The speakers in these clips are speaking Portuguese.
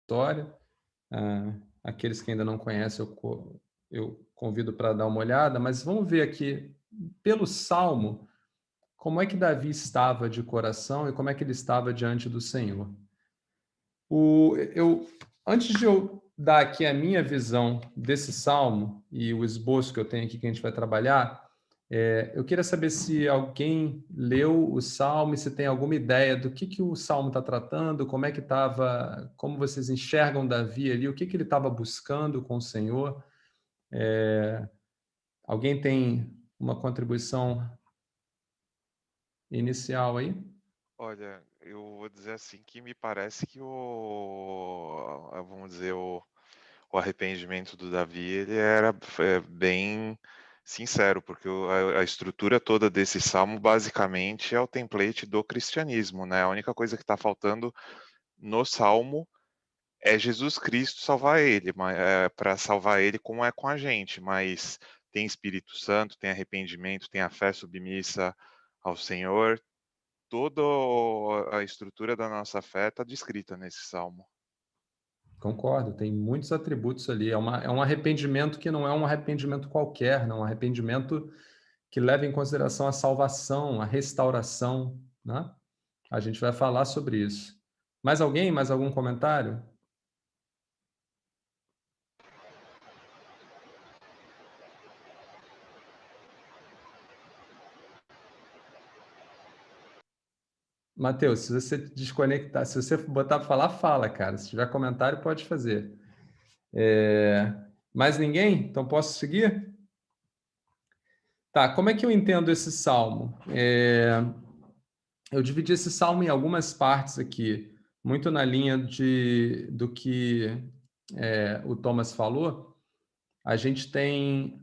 história. Aqueles que ainda não conhecem, eu convido para dar uma olhada, mas vamos ver aqui, pelo Salmo, como é que Davi estava de coração e como é que ele estava diante do Senhor. Antes de eu dar aqui a minha visão desse Salmo e o esboço que eu tenho aqui que a gente vai trabalhar, eu queria saber se alguém leu o Salmo e se tem alguma ideia do que o Salmo está tratando, como é que estava, como vocês enxergam Davi ali, o que ele estava buscando com o Senhor. Alguém tem uma contribuição inicial aí? Olha, eu vou dizer assim que me parece que vamos dizer, o arrependimento do Davi, ele era bem sincero, porque a estrutura toda desse salmo basicamente é o template do cristianismo, né? A única coisa que está faltando no salmo é Jesus Cristo salvar ele, para salvar ele como é com a gente, mas tem Espírito Santo, tem arrependimento, tem a fé submissa ao Senhor, toda a estrutura da nossa fé está descrita nesse salmo. Concordo, tem muitos atributos ali. É um arrependimento que não é um arrependimento qualquer, não, é um arrependimento que leva em consideração a salvação, a restauração, né? A gente vai falar sobre isso. Mais alguém? Mais algum comentário? Matheus, se você desconectar, se você botar para falar, fala, cara. Se tiver comentário, pode fazer. Mais ninguém? Então posso seguir? Tá, como é que eu entendo esse salmo? Eu dividi esse salmo em algumas partes aqui, muito na linha do que o Thomas falou. A gente tem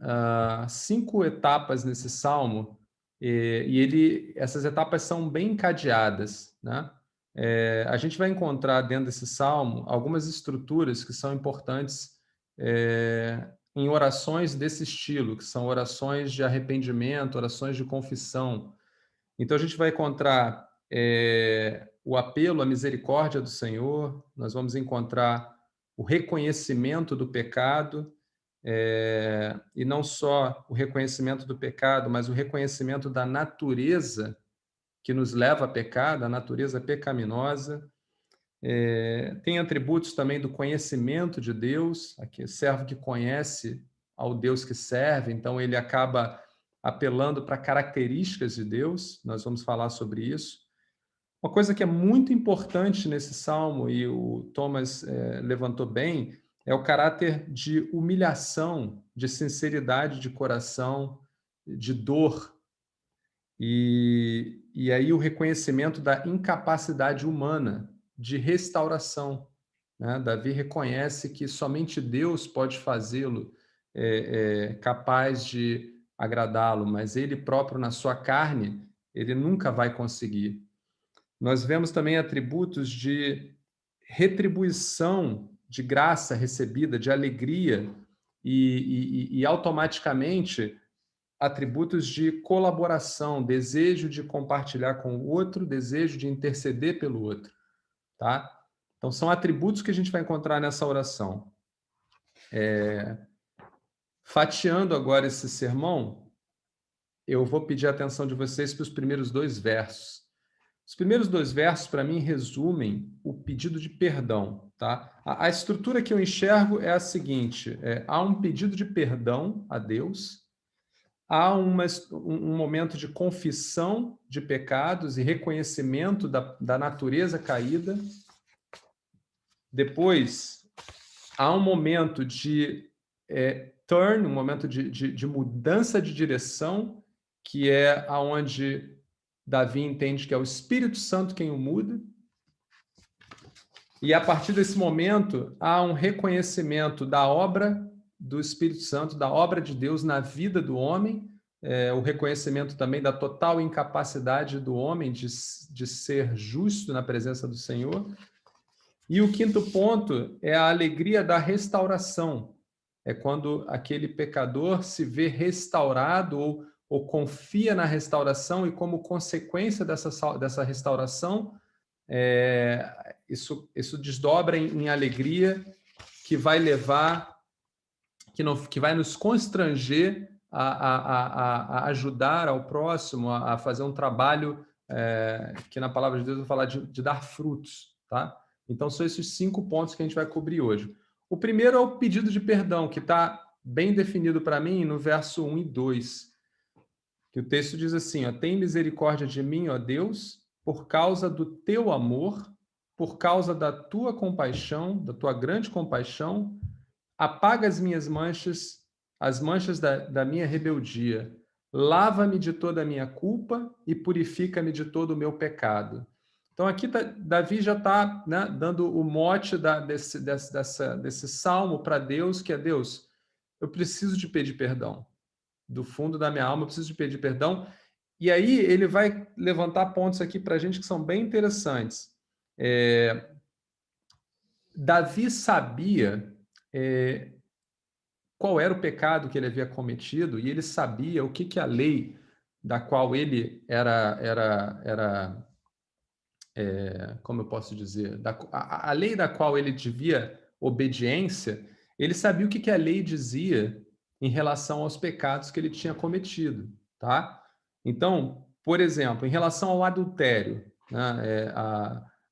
5 etapas nesse salmo, essas etapas são bem encadeadas, né? A gente vai encontrar dentro desse salmo algumas estruturas que são importantes em orações desse estilo, que são orações de arrependimento, orações de confissão. Então a gente vai encontrar o apelo à misericórdia do Senhor, nós vamos encontrar o reconhecimento do pecado, e não só o reconhecimento do pecado, mas o reconhecimento da natureza que nos leva a pecado, a natureza pecaminosa. Tem atributos também do conhecimento de Deus, aqui servo que conhece ao Deus que serve, então ele acaba apelando para características de Deus, nós vamos falar sobre isso. Uma coisa que é muito importante nesse salmo, e o Thomas levantou bem, é o caráter de humilhação, de sinceridade de coração, de dor, e aí o reconhecimento da incapacidade humana de restauração, né? Davi reconhece que somente Deus pode fazê-lo capaz de agradá-lo, mas ele próprio, na sua carne, ele nunca vai conseguir. Nós vemos também atributos de retribuição de graça recebida, de alegria, e automaticamente atributos de colaboração, desejo de compartilhar com o outro, desejo de interceder pelo outro, tá? Então são atributos que a gente vai encontrar nessa oração. Fatiando agora esse sermão, eu vou pedir a atenção de vocês para os primeiros 2 versos. Os primeiros 2 versos, para mim, resumem o pedido de perdão, tá? A estrutura que eu enxergo é a seguinte: há um pedido de perdão a Deus, há um momento de confissão de pecados e reconhecimento da natureza caída. Depois, há um momento de turn, um momento de mudança de direção, que é aonde Davi entende que é o Espírito Santo quem o muda. E a partir desse momento, há um reconhecimento da obra do Espírito Santo, da obra de Deus na vida do homem, o reconhecimento também da total incapacidade do homem de ser justo na presença do Senhor. E o quinto ponto é a alegria da restauração. É quando aquele pecador se vê restaurado ou confia na restauração e, como consequência dessa restauração, isso desdobra em alegria que vai levar, que vai nos constranger a ajudar ao próximo, a fazer um trabalho que na palavra de Deus eu vou falar de dar frutos, tá? Então são esses 5 pontos que a gente vai cobrir hoje. O primeiro é o pedido de perdão, que está bem definido para mim no verso 1 e 2, que o texto diz assim, ó, tem misericórdia de mim, ó Deus, por causa do teu amor, por causa da tua compaixão, da tua grande compaixão, apaga as minhas manchas, as manchas da minha rebeldia. Lava-me de toda a minha culpa e purifica-me de todo o meu pecado. Então, aqui Davi já está, né, dando o mote desse salmo para Deus, que é Deus, eu preciso de pedir perdão. Do fundo da minha alma, eu preciso de pedir perdão. E aí ele vai levantar pontos aqui para a gente que são bem interessantes. Davi sabia qual era o pecado que ele havia cometido e ele sabia o que a lei da qual ele como eu posso dizer, a lei da qual ele devia obediência, ele sabia o que a lei dizia em relação aos pecados que ele tinha cometido, tá? Então, por exemplo, em relação ao adultério, né,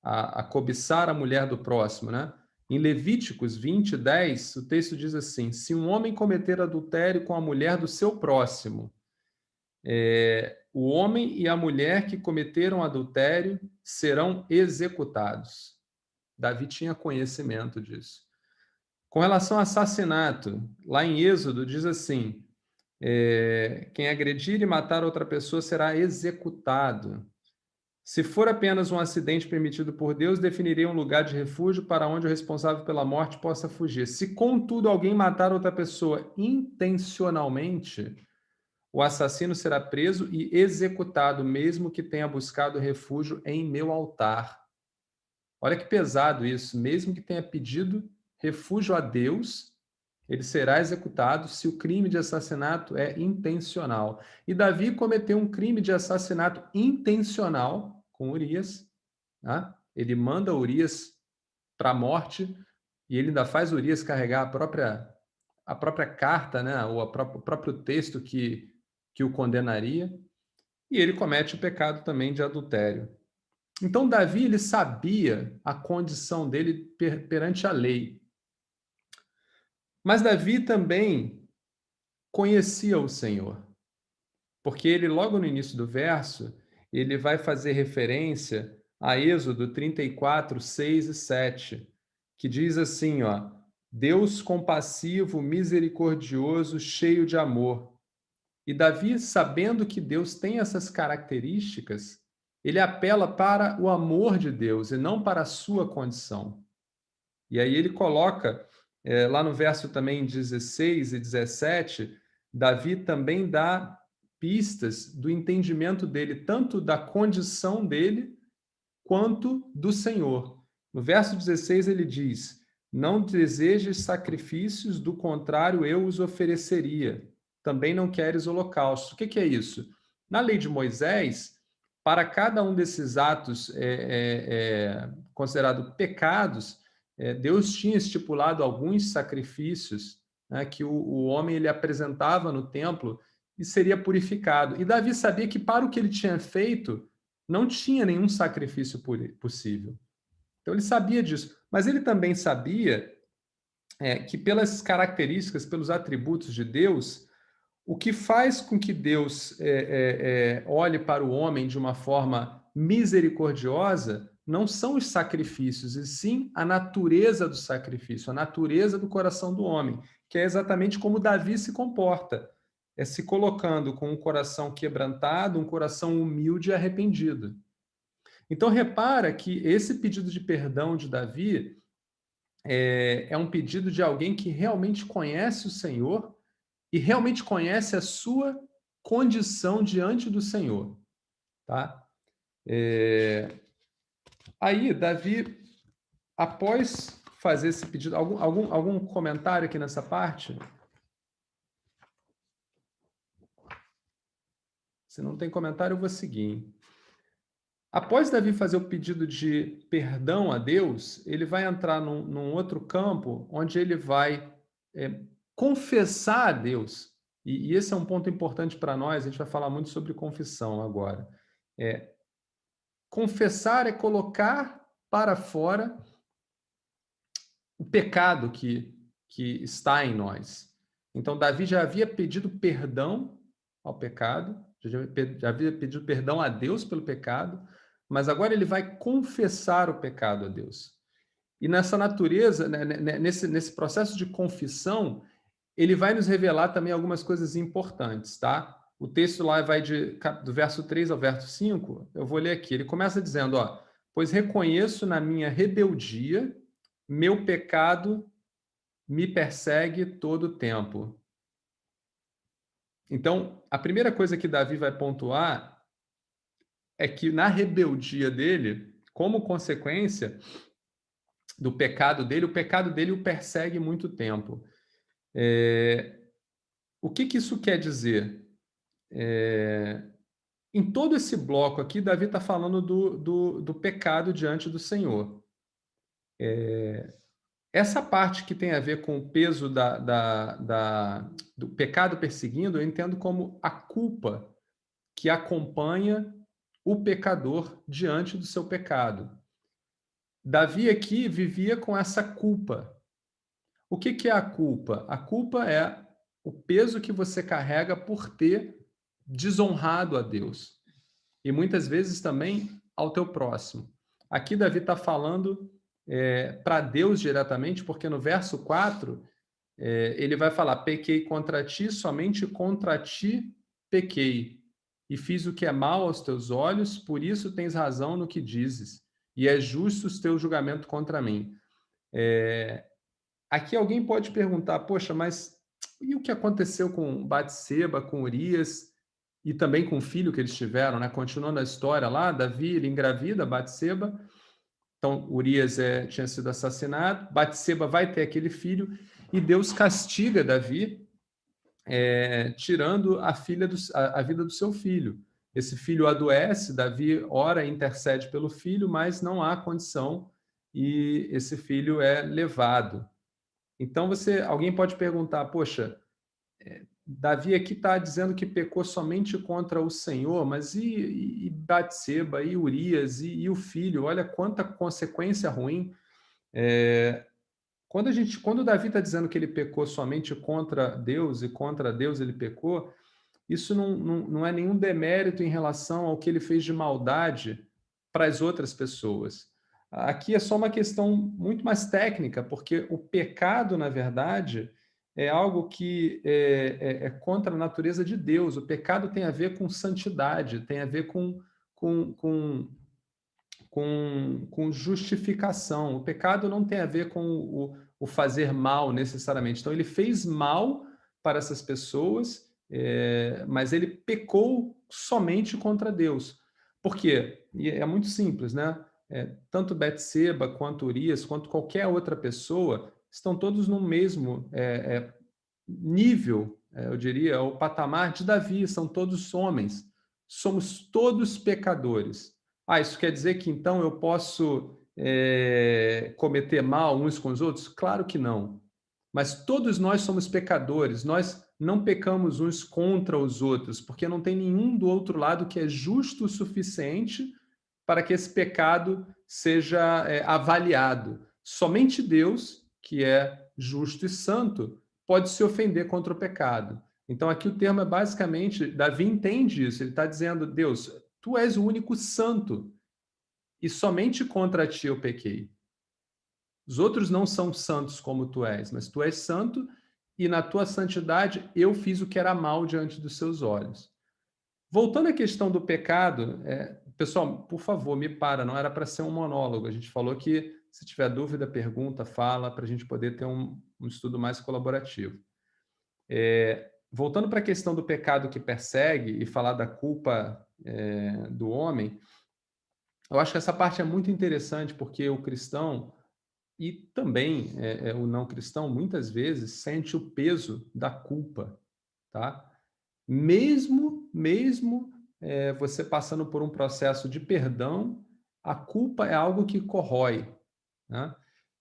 a cobiçar a mulher do próximo, né? Em Levíticos 20:10, o texto diz assim: se um homem cometer adultério com a mulher do seu próximo, o homem e a mulher que cometeram adultério serão executados. Davi tinha conhecimento disso. Com relação ao assassinato, lá em Êxodo diz assim: quem agredir e matar outra pessoa será executado. Se for apenas um acidente permitido por Deus, definirei um lugar de refúgio para onde o responsável pela morte possa fugir. Se, contudo, alguém matar outra pessoa intencionalmente, o assassino será preso e executado, mesmo que tenha buscado refúgio em meu altar. Olha que pesado isso. Mesmo que tenha pedido refúgio a Deus, ele será executado se o crime de assassinato é intencional. E Davi cometeu um crime de assassinato intencional com Urias. Tá? Ele manda Urias para a morte e ele ainda faz Urias carregar a própria carta, né? Ou o próprio texto que o condenaria. E ele comete o pecado também de adultério. Então, Davi ele sabia a condição dele perante a lei. Mas Davi também conhecia o Senhor, porque ele, logo no início do verso, ele vai fazer referência a Êxodo 34, 6 e 7, que diz assim, ó, Deus compassivo, misericordioso, cheio de amor. E Davi, sabendo que Deus tem essas características, ele apela para o amor de Deus e não para a sua condição. E aí ele coloca, lá no verso também 16 e 17, Davi também dá pistas do entendimento dele, tanto da condição dele, quanto do Senhor. No verso 16 ele diz, não desejes sacrifícios, do contrário eu os ofereceria. Também não queres holocausto. O que é isso? Na lei de Moisés, para cada um desses atos considerados pecados, Deus tinha estipulado alguns sacrifícios, né, que o homem ele apresentava no templo e seria purificado. E Davi sabia que para o que ele tinha feito, não tinha nenhum sacrifício possível. Então ele sabia disso. Mas ele também sabia que pelas características, pelos atributos de Deus, o que faz com que Deus olhe para o homem de uma forma misericordiosa não são os sacrifícios, e sim a natureza do sacrifício, a natureza do coração do homem, que é exatamente como Davi se comporta, se colocando com um coração quebrantado, um coração humilde e arrependido. Então, repara que esse pedido de perdão de Davi é um pedido de alguém que realmente conhece o Senhor e realmente conhece a sua condição diante do Senhor. Tá? Aí, Davi, após fazer esse pedido, algum comentário aqui nessa parte? Se não tem comentário, eu vou seguir. Após Davi fazer o pedido de perdão a Deus, ele vai entrar num outro campo onde ele vai confessar a Deus. E esse é um ponto importante para nós, a gente vai falar muito sobre confissão agora. É, confessar é colocar para fora o pecado que está em nós. Então, Davi já havia pedido perdão ao pecado, já havia pedido perdão a Deus pelo pecado, mas agora ele vai confessar o pecado a Deus. E nessa natureza, nesse processo de confissão, ele vai nos revelar também algumas coisas importantes, tá? O texto lá vai do verso 3 ao verso 5, eu vou ler aqui. Ele começa dizendo, ó, pois reconheço na minha rebeldia, meu pecado me persegue todo o tempo. Então, a primeira coisa que Davi vai pontuar é que na rebeldia dele, como consequência do pecado dele, o pecado dele o persegue muito tempo. O que isso quer dizer? Em todo esse bloco aqui, Davi está falando do pecado diante do Senhor. Essa parte que tem a ver com o peso do pecado perseguindo, eu entendo como a culpa que acompanha o pecador diante do seu pecado. Davi aqui vivia com essa culpa. O que é a culpa? A culpa é o peso que você carrega por ter desonrado a Deus. E muitas vezes também ao teu próximo. Aqui Davi está falando para Deus diretamente, porque no verso 4, ele vai falar, pequei contra ti, somente contra ti pequei, e fiz o que é mal aos teus olhos, por isso tens razão no que dizes, e é justo o teu julgamento contra mim. Aqui alguém pode perguntar, poxa, mas e o que aconteceu com Batseba, com Urias e também com o filho que eles tiveram, né? Continuando a história lá, Davi ele engravida Batseba, então Urias tinha sido assassinado, Batseba vai ter aquele filho e Deus castiga Davi, tirando a vida do seu filho. Esse filho adoece, Davi ora e intercede pelo filho, mas não há condição e esse filho é levado. Então alguém pode perguntar, poxa, Davi aqui está dizendo que pecou somente contra o Senhor, mas e Batseba, e Urias, e o filho? Olha quanta consequência ruim. Quando Davi está dizendo que ele pecou somente contra Deus e contra Deus ele pecou, isso não é nenhum demérito em relação ao que ele fez de maldade para as outras pessoas. Aqui é só uma questão muito mais técnica, porque o pecado, na verdade, é algo que é contra a natureza de Deus. O pecado tem a ver com santidade, tem a ver com, com, com justificação. O pecado não tem a ver com o fazer mal necessariamente. Então, ele fez mal para essas pessoas, mas ele pecou somente contra Deus. Por quê? E é muito simples, né? Tanto Betseba, quanto Urias, quanto qualquer outra pessoa, estão todos no mesmo nível, eu diria, o patamar de Davi, são todos homens. Somos todos pecadores. Isso quer dizer que então eu posso cometer mal uns com os outros? Claro que não. Mas todos nós somos pecadores, nós não pecamos uns contra os outros, porque não tem nenhum do outro lado que é justo o suficiente para que esse pecado seja avaliado. Somente Deus, que é justo e santo, pode se ofender contra o pecado. Então, aqui o termo é basicamente, Davi entende isso, ele está dizendo, Deus, tu és o único santo, e somente contra ti eu pequei. Os outros não são santos como tu és, mas tu és santo, e na tua santidade eu fiz o que era mal diante dos seus olhos. Voltando à questão do pecado, pessoal, por favor, me para, não era para ser um monólogo. A gente falou que se tiver dúvida, pergunta, fala, para a gente poder ter um estudo mais colaborativo. Voltando para a questão do pecado que persegue e falar da culpa do homem, eu acho que essa parte é muito interessante, porque o cristão e também o não cristão, muitas vezes, sente o peso da culpa, tá? Mesmo você passando por um processo de perdão, a culpa é algo que corrói, né?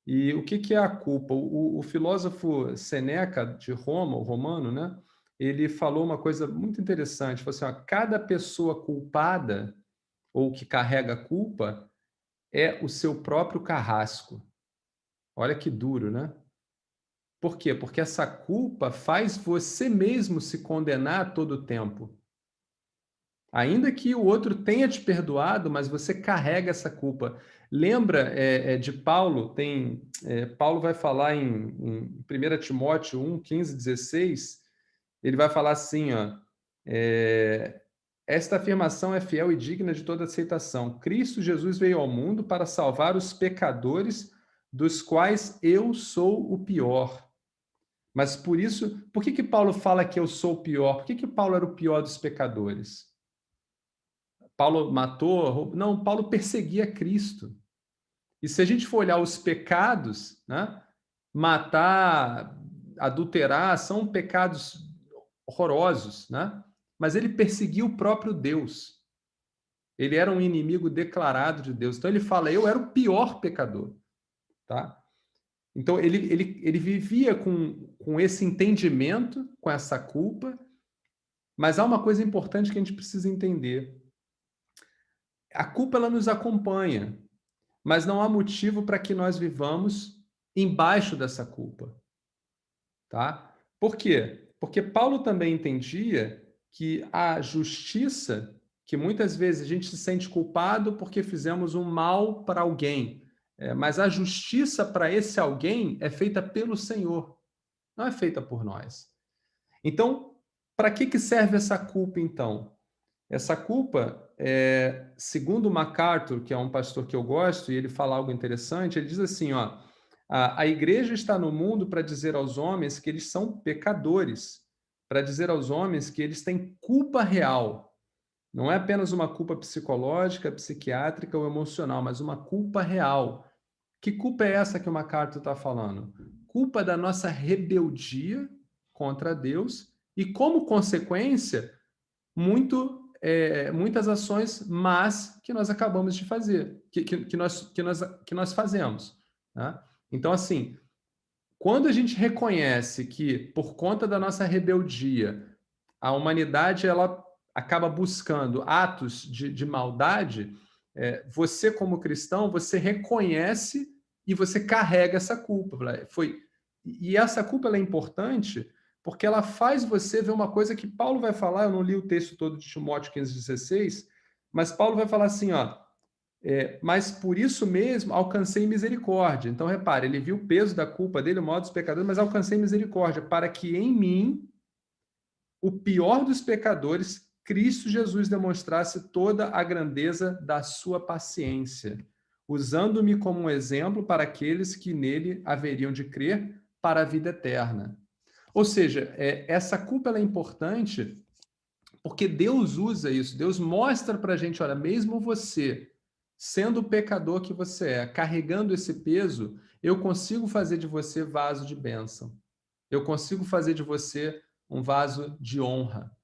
E o que que é a culpa? O filósofo Seneca de Roma, o romano, né? Ele falou uma coisa muito interessante, falou assim, ó, cada pessoa culpada ou que carrega culpa é o seu próprio carrasco. Olha que duro, né? Por quê? Porque essa culpa faz você mesmo se condenar a todo tempo. Ainda que o outro tenha te perdoado, mas você carrega essa culpa. Lembra de Paulo? Paulo vai falar em 1 Timóteo 1, 15, 16. Ele vai falar assim, ó, esta afirmação é fiel e digna de toda aceitação. Cristo Jesus veio ao mundo para salvar os pecadores, dos quais eu sou o pior. Mas por que Paulo fala que eu sou o pior? Por que Paulo era o pior dos pecadores? Paulo matou? Não, Paulo perseguia Cristo. E se a gente for olhar os pecados, né, matar, adulterar, são pecados horrorosos, né? Mas ele perseguia o próprio Deus. Ele era um inimigo declarado de Deus. Então ele fala, eu era o pior pecador, tá? Então ele vivia com esse entendimento, com essa culpa, mas há uma coisa importante que a gente precisa entender. A culpa ela nos acompanha, mas não há motivo para que nós vivamos embaixo dessa culpa, tá? Por quê? Porque Paulo também entendia que a justiça, que muitas vezes a gente se sente culpado porque fizemos um mal para alguém, mas a justiça para esse alguém é feita pelo Senhor, não é feita por nós. Então, para que serve essa culpa, então? Essa culpa, segundo MacArthur, que é um pastor que eu gosto, e ele fala algo interessante, ele diz assim, ó, a igreja está no mundo para dizer aos homens que eles são pecadores, para dizer aos homens que eles têm culpa real. Não é apenas uma culpa psicológica, psiquiátrica ou emocional, mas uma culpa real. Que culpa é essa que o MacArthur está falando? Culpa da nossa rebeldia contra Deus e, como consequência, muitas ações más que nós acabamos de fazer, que nós fazemos. Né? Então, assim, quando a gente reconhece que, por conta da nossa rebeldia, a humanidade ela acaba buscando atos de maldade, você, como cristão, você reconhece e você carrega essa culpa. E essa culpa ela é importante porque ela faz você ver uma coisa que Paulo vai falar, eu não li o texto todo de Timóteo 15:16, mas Paulo vai falar assim, ó, mas por isso mesmo alcancei misericórdia. Então, repare, ele viu o peso da culpa dele, o mal dos pecadores, mas alcancei misericórdia, para que em mim, o pior dos pecadores, Cristo Jesus demonstrasse toda a grandeza da sua paciência, usando-me como um exemplo para aqueles que nele haveriam de crer para a vida eterna. Ou seja, essa culpa é importante porque Deus usa isso, Deus mostra para a gente, olha, mesmo você, sendo o pecador que você é, carregando esse peso, eu consigo fazer de você vaso de bênção. Eu consigo fazer de você um vaso de honra,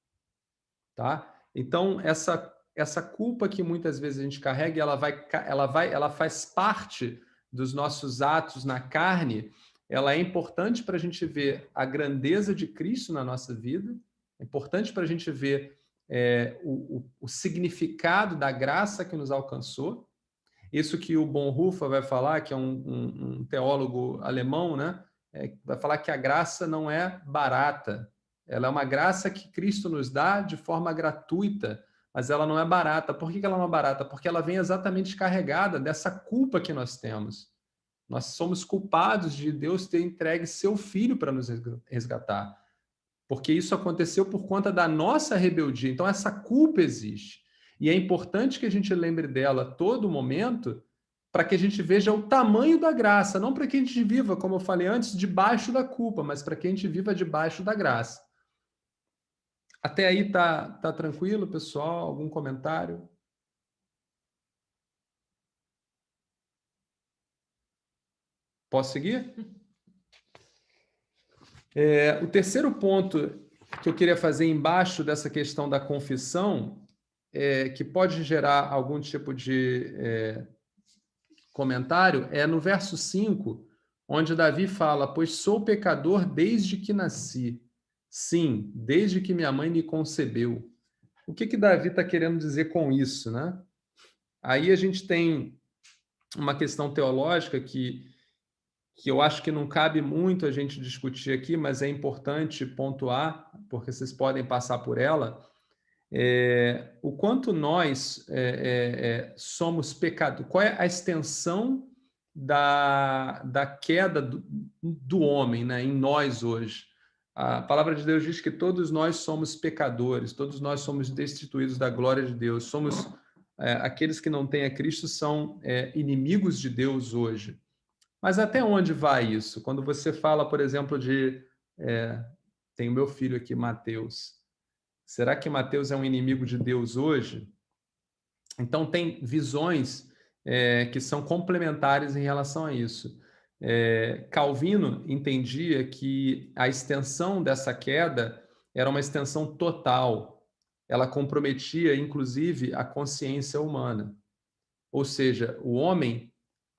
tá? Então, essa culpa que muitas vezes a gente carrega, ela faz parte dos nossos atos na carne, ela é importante para a gente ver a grandeza de Cristo na nossa vida, é importante para a gente ver o significado da graça que nos alcançou. Isso que o Bonhoeffer vai falar, que é um teólogo alemão, né? Vai falar que a graça não é barata. Ela é uma graça que Cristo nos dá de forma gratuita, mas ela não é barata. Por que ela não é barata? Porque ela vem exatamente carregada dessa culpa que nós temos. Nós somos culpados de Deus ter entregue seu filho para nos resgatar, porque isso aconteceu por conta da nossa rebeldia. Então, essa culpa existe. E é importante que a gente lembre dela a todo momento, para que a gente veja o tamanho da graça, não para que a gente viva, como eu falei antes, debaixo da culpa, mas para que a gente viva debaixo da graça. Até aí tá tranquilo, pessoal? Algum comentário? Posso seguir? O terceiro ponto que eu queria fazer embaixo dessa questão da confissão que pode gerar algum tipo de comentário é no verso 5, onde Davi fala: Pois sou pecador desde que nasci. Sim, desde que minha mãe me concebeu. O que Davi está querendo dizer com isso, né? Aí a gente tem uma questão teológica que eu acho que não cabe muito a gente discutir aqui, mas é importante pontuar, porque vocês podem passar por ela, o quanto nós somos pecadores, qual é a extensão da queda do homem, né, em nós hoje. A palavra de Deus diz que todos nós somos pecadores, todos nós somos destituídos da glória de Deus, somos aqueles que não têm a Cristo são inimigos de Deus hoje. Mas até onde vai isso? Quando você fala, por exemplo, tem o meu filho aqui, Mateus. Será que Mateus é um inimigo de Deus hoje? Então, tem visões que são complementares em relação a isso. Calvino entendia que a extensão dessa queda era uma extensão total. Ela comprometia, inclusive, a consciência humana. Ou seja, o homem,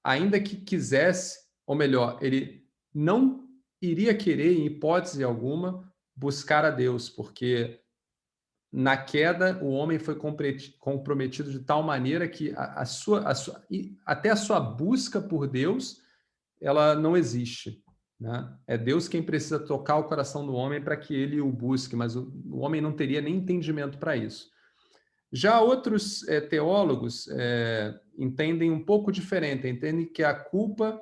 ainda que quisesse, ou melhor, ele não iria querer, em hipótese alguma, buscar a Deus, porque na queda o homem foi comprometido de tal maneira que até a sua busca por Deus ela não existe. Né? É Deus quem precisa tocar o coração do homem para que ele o busque, mas o homem não teria nem entendimento para isso. Já outros teólogos entendem um pouco diferente, entendem que a culpa,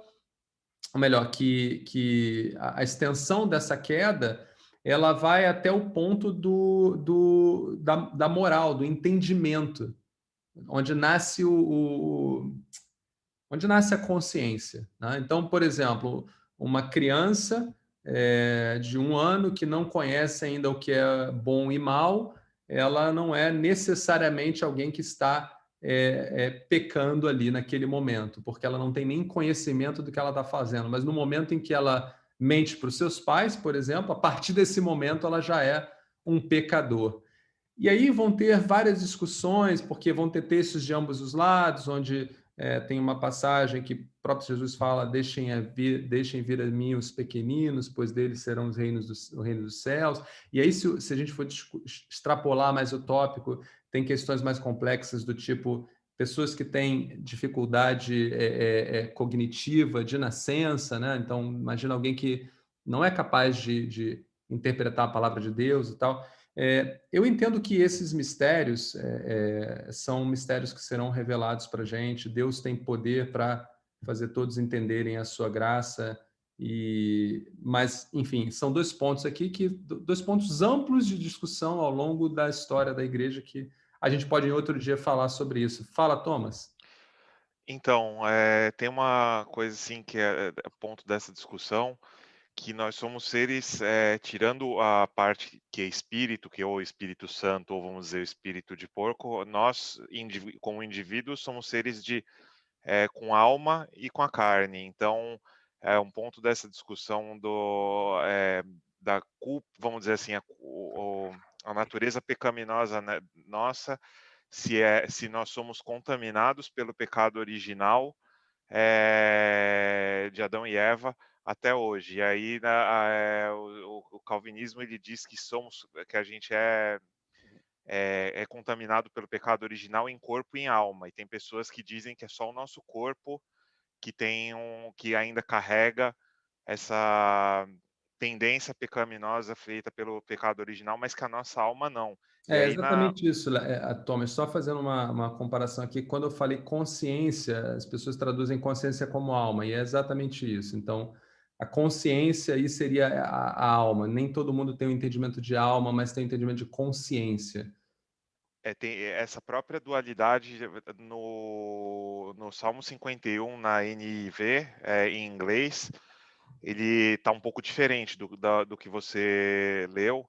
ou melhor, que a extensão dessa queda ela vai até o ponto da moral, do entendimento, onde nasce onde nasce a consciência. Né? Então, por exemplo, uma criança de 1 ano que não conhece ainda o que é bom e mal, ela não é necessariamente alguém que está pecando ali naquele momento, porque ela não tem nem conhecimento do que ela está fazendo. Mas no momento em que ela mente para os seus pais, por exemplo, a partir desse momento ela já é um pecador. E aí vão ter várias discussões, porque vão ter textos de ambos os lados, onde tem uma passagem que o próprio Jesus fala: deixem vir a mim os pequeninos, pois deles serão o reino dos céus. E aí, se a gente for extrapolar mais o tópico, tem questões mais complexas do tipo pessoas que têm dificuldade cognitiva de nascença, né? Então, imagina alguém que não é capaz de interpretar a palavra de Deus e tal. Eu entendo que esses mistérios são mistérios que serão revelados para a gente. Deus tem poder para fazer todos entenderem a sua graça. Mas, enfim, são dois pontos aqui, dois pontos amplos de discussão ao longo da história da igreja que a gente pode em outro dia falar sobre isso. Fala, Thomas. Então, tem uma coisa assim que é ponto dessa discussão, que nós somos seres, tirando a parte que é espírito, que é o Espírito Santo, ou vamos dizer, o espírito de porco, nós, como indivíduos, somos seres com alma e com a carne. Então, é um ponto dessa discussão da culpa, vamos dizer assim, a natureza pecaminosa, né, nossa, se nós somos contaminados pelo pecado original de Adão e Eva até hoje. E aí o calvinismo ele diz que a gente é contaminado pelo pecado original em corpo e em alma. E tem pessoas que dizem que é só o nosso corpo que ainda carrega essa tendência pecaminosa feita pelo pecado original, mas que a nossa alma não. E É aí exatamente isso, Thomas. Só fazendo uma comparação aqui, quando eu falei consciência, as pessoas traduzem consciência como alma, e é exatamente isso. Então, a consciência aí seria a alma. Nem todo mundo tem o entendimento de alma, mas tem o entendimento de consciência. tem essa própria dualidade no Salmo 51, na NIV, em inglês, ele está um pouco diferente do que você leu,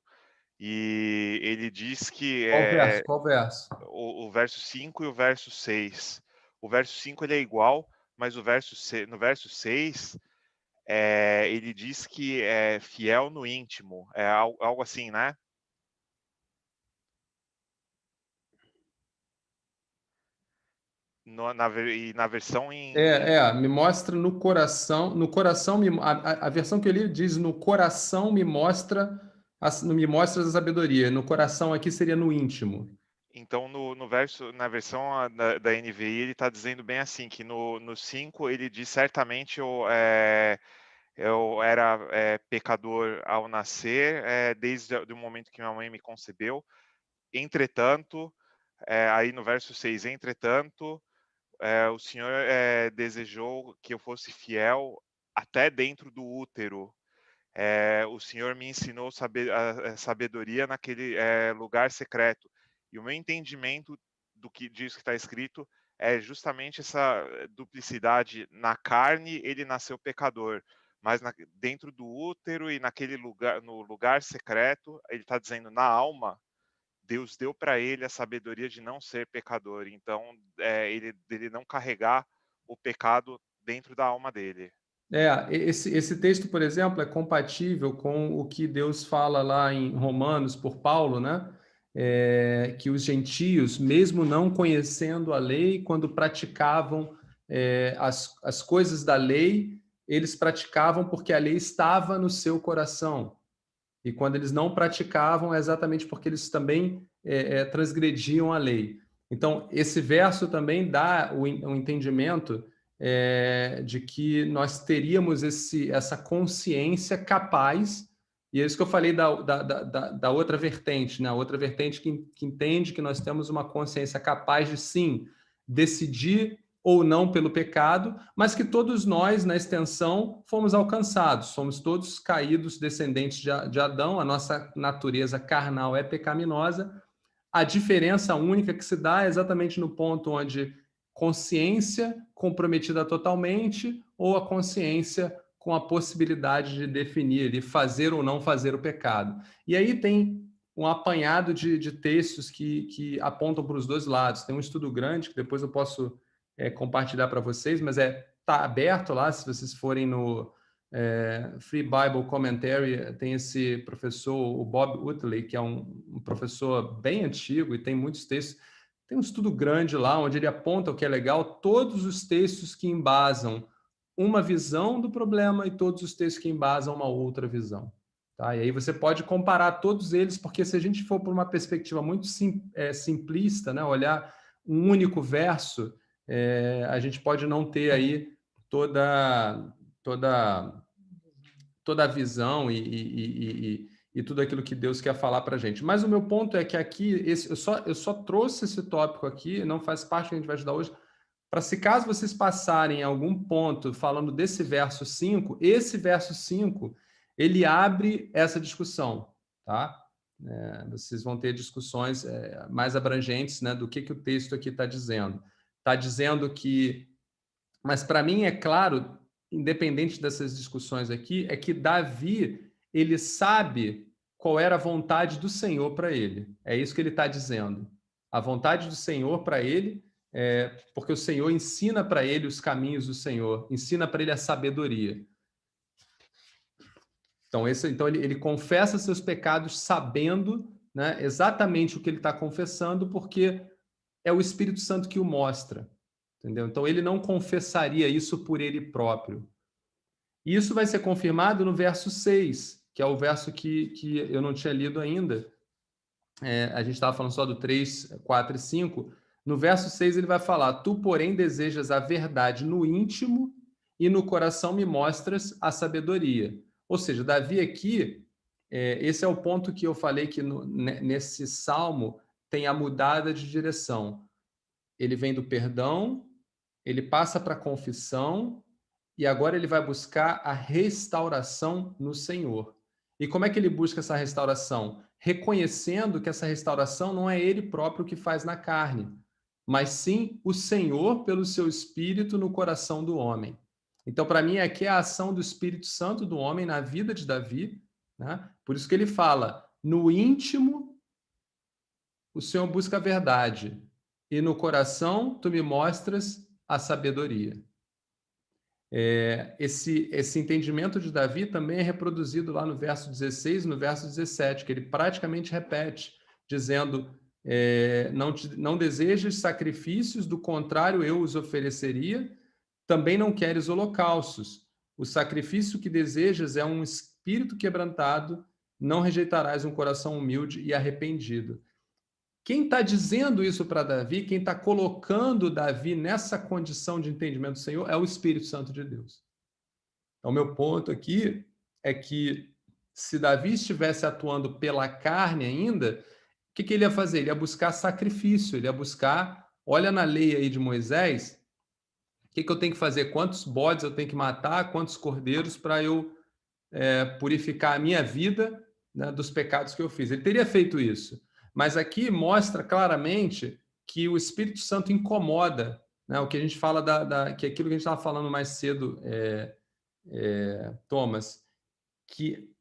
e ele diz que Qual verso? Qual verso? o verso 5 e o verso 6. O verso 5 ele é igual, mas no verso 6 ele diz que é fiel no íntimo, algo assim, né? E na versão em... Me mostra no coração, a versão que eu li diz no coração me mostra, me mostra a sabedoria, no coração aqui seria no íntimo. Então, na versão da NVI, ele está dizendo bem assim, que no 5 ele diz certamente eu era pecador ao nascer, desde o momento que minha mãe me concebeu. Entretanto, aí no verso 6, entretanto, o Senhor desejou que eu fosse fiel até dentro do útero. O Senhor me ensinou a sabedoria naquele lugar secreto. E o meu entendimento disso que está escrito é justamente essa duplicidade. Na carne ele nasceu pecador, mas dentro do útero e naquele lugar, no lugar secreto, ele está dizendo na alma, Deus deu para ele a sabedoria de não ser pecador. Então, ele não carregar o pecado dentro da alma dele. Esse texto, por exemplo, é compatível com o que Deus fala lá em Romanos por Paulo, né? Que os gentios, mesmo não conhecendo a lei, quando praticavam as coisas da lei, eles praticavam porque a lei estava no seu coração. E quando eles não praticavam, é exatamente porque eles também transgrediam a lei. Então, esse verso também dá o entendimento de que nós teríamos essa consciência capaz, e é isso que eu falei da outra vertente, né? A outra vertente que entende que nós temos uma consciência capaz de, sim, decidir ou não pelo pecado, mas que todos nós, na extensão, fomos alcançados. Somos todos caídos, descendentes de Adão, a nossa natureza carnal é pecaminosa. A diferença única que se dá é exatamente no ponto onde consciência comprometida totalmente ou a consciência com a possibilidade de definir, de fazer ou não fazer o pecado. E aí tem um apanhado de textos que apontam para os dois lados. Tem um estudo grande que depois eu posso compartilhar para vocês, mas tá aberto lá, se vocês forem no Free Bible Commentary, tem esse professor, o Bob Utley, que é um professor bem antigo e tem muitos textos. Tem um estudo grande lá, onde ele aponta o que é legal, todos os textos que embasam uma visão do problema e todos os textos que embasam uma outra visão. Tá? E aí você pode comparar todos eles, porque se a gente for por uma perspectiva muito simplista, né, olhar um único verso, a gente pode não ter aí toda a visão e tudo aquilo que Deus quer falar para a gente. Mas o meu ponto é que aqui, eu só trouxe esse tópico aqui, não faz parte do que a gente vai estudar hoje, para se caso vocês passarem em algum ponto falando desse verso 5, esse verso 5, ele abre essa discussão, tá? Vocês vão ter discussões mais abrangentes, né, do que o texto aqui está dizendo. Está dizendo que... Mas para mim é claro, independente dessas discussões aqui, é que Davi, ele sabe qual era a vontade do Senhor para ele. É isso que ele está dizendo. A vontade do Senhor para ele, porque o Senhor ensina para ele os caminhos do Senhor, ensina para ele a sabedoria. Então ele confessa seus pecados sabendo, né, exatamente o que ele está confessando, porque é o Espírito Santo que o mostra. Entendeu? Então ele não confessaria isso por ele próprio. E isso vai ser confirmado no verso 6, que é o verso que eu não tinha lido ainda. A gente estava falando só do 3, 4 e 5. No verso 6 ele vai falar: Tu, porém, desejas a verdade no íntimo e no coração me mostras a sabedoria. Ou seja, Davi aqui, esse é o ponto que eu falei que nesse salmo tem a mudada de direção. Ele vem do perdão, ele passa para a confissão e agora ele vai buscar a restauração no Senhor. E como é que ele busca essa restauração? Reconhecendo que essa restauração não é ele próprio que faz na carne, mas sim o Senhor pelo seu Espírito no coração do homem. Então, para mim, aqui é a ação do Espírito Santo do homem na vida de Davi, né? Por isso que ele fala, no íntimo, o Senhor busca a verdade, e no coração, tu me mostras a sabedoria. Esse entendimento de Davi também é reproduzido lá no verso 16 e no verso 17, que ele praticamente repete, dizendo: não desejas sacrifícios, do contrário eu os ofereceria. Também não queres holocaustos. O sacrifício que desejas é um espírito quebrantado, não rejeitarás um coração humilde e arrependido. Quem está dizendo isso para Davi, quem está colocando Davi nessa condição de entendimento do Senhor, é o Espírito Santo de Deus. Então, meu ponto aqui é que se Davi estivesse atuando pela carne ainda, o que ele ia fazer? Ele ia buscar sacrifício, ele ia buscar, olha na lei aí de Moisés, o que eu tenho que fazer? Quantos bodes eu tenho que matar? Quantos cordeiros para eu purificar a minha vida, né, dos pecados que eu fiz? Ele teria feito isso. Mas aqui mostra claramente que o Espírito Santo incomoda, né, o que a gente fala que é aquilo que a gente estava falando mais cedo, Thomas, que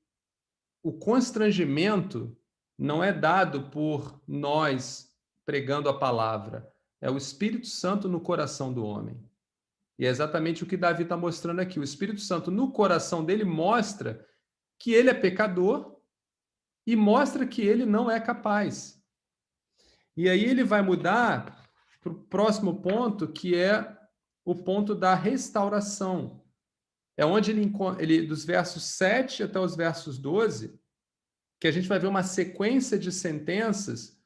o constrangimento não é dado por nós pregando a palavra, é o Espírito Santo no coração do homem. E é exatamente o que Davi está mostrando aqui. O Espírito Santo no coração dele mostra que ele é pecador e mostra que ele não é capaz. E aí ele vai mudar para o próximo ponto, que é o ponto da restauração. É onde ele, dos versos 7 até os versos 12, que a gente vai ver uma sequência de sentenças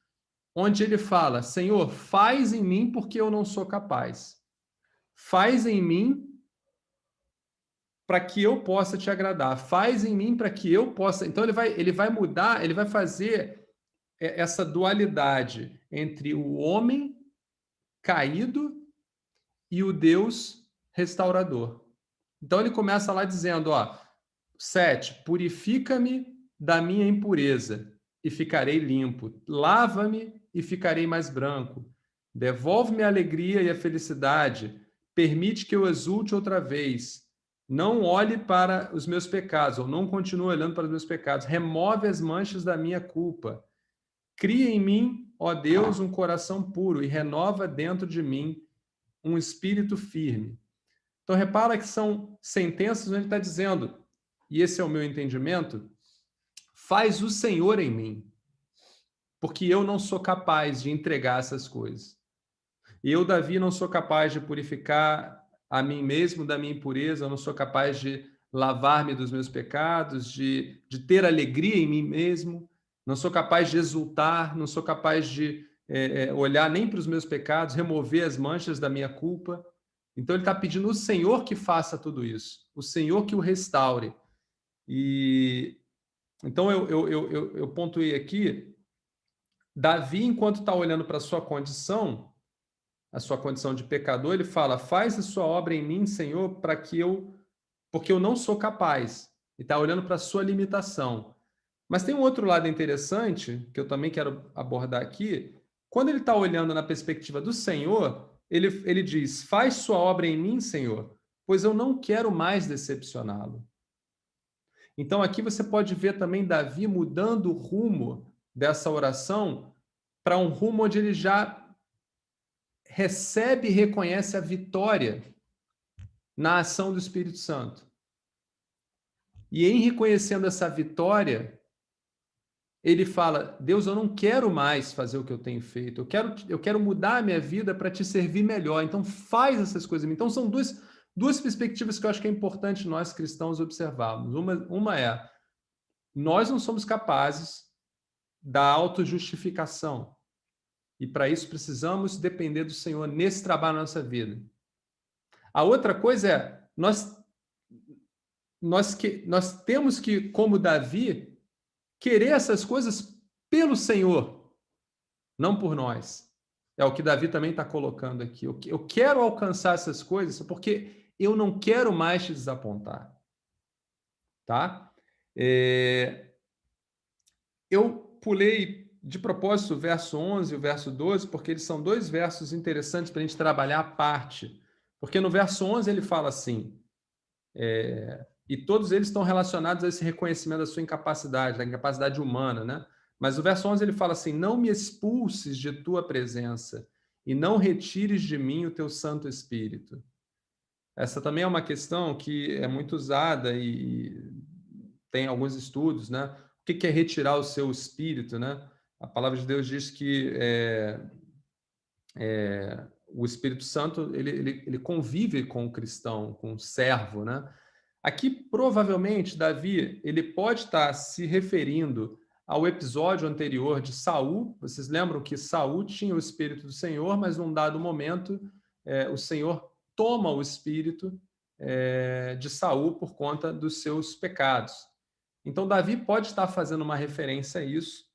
onde ele fala: Senhor, faz em mim porque eu não sou capaz. Faz em mim para que eu possa te agradar. Faz em mim para que eu possa... Então ele vai mudar, ele vai fazer essa dualidade entre o homem caído e o Deus restaurador. Então ele começa lá dizendo, 7, purifica-me da minha impureza e ficarei limpo. Lava-me e ficarei mais branco. Devolve-me a alegria e a felicidade. Permite que eu exulte outra vez. Não olhe para os meus pecados, ou não continue olhando para os meus pecados. Remove as manchas da minha culpa. Cria em mim, ó Deus, um coração puro e renova dentro de mim um espírito firme. Então, repara que são sentenças onde ele está dizendo, e esse é o meu entendimento, faz o Senhor em mim, porque eu não sou capaz de entregar essas coisas. Eu, Davi, não sou capaz de purificar a mim mesmo da minha impureza, eu não sou capaz de lavar-me dos meus pecados, de ter alegria em mim mesmo, não sou capaz de exultar, não sou capaz de olhar nem para os meus pecados, remover as manchas da minha culpa. Então ele está pedindo o Senhor que faça tudo isso, o Senhor que o restaure. E então eu pontuei aqui, Davi, enquanto está olhando para a sua condição de pecador, ele fala: faz a sua obra em mim, Senhor, porque eu não sou capaz. E está olhando para a sua limitação. Mas tem um outro lado interessante, que eu também quero abordar aqui. Quando ele está olhando na perspectiva do Senhor, ele diz: faz sua obra em mim, Senhor, pois eu não quero mais decepcioná-lo. Então aqui você pode ver também Davi mudando o rumo dessa oração para um rumo onde ele já recebe e reconhece a vitória na ação do Espírito Santo. E em reconhecendo essa vitória, ele fala: Deus, eu não quero mais fazer o que eu tenho feito, eu quero mudar a minha vida para te servir melhor, então faz essas coisas. Então são duas perspectivas que eu acho que é importante nós cristãos observarmos. Uma é, nós não somos capazes da autojustificação, e para isso precisamos depender do Senhor nesse trabalho na nossa vida. A outra coisa é, nós temos que, como Davi, querer essas coisas pelo Senhor, não por nós. É o que Davi também está colocando aqui. Eu quero alcançar essas coisas porque eu não quero mais te desapontar. Tá? Eu pulei de propósito o verso 11 e o verso 12, porque eles são dois versos interessantes para a gente trabalhar a parte. Porque no verso 11 ele fala assim, e todos eles estão relacionados a esse reconhecimento da sua incapacidade, da incapacidade humana, né? Mas o verso 11 ele fala assim: não me expulses de tua presença e não retires de mim o teu Santo Espírito. Essa também é uma questão que é muito usada e tem alguns estudos, né? O que é retirar o seu espírito, né? A palavra de Deus diz que o Espírito Santo ele convive com o cristão, com o servo, né? Aqui, provavelmente, Davi ele pode estar se referindo ao episódio anterior de Saul. Vocês lembram que Saul tinha o Espírito do Senhor, mas num dado momento o Senhor toma o Espírito de Saul por conta dos seus pecados. Então, Davi pode estar fazendo uma referência a isso,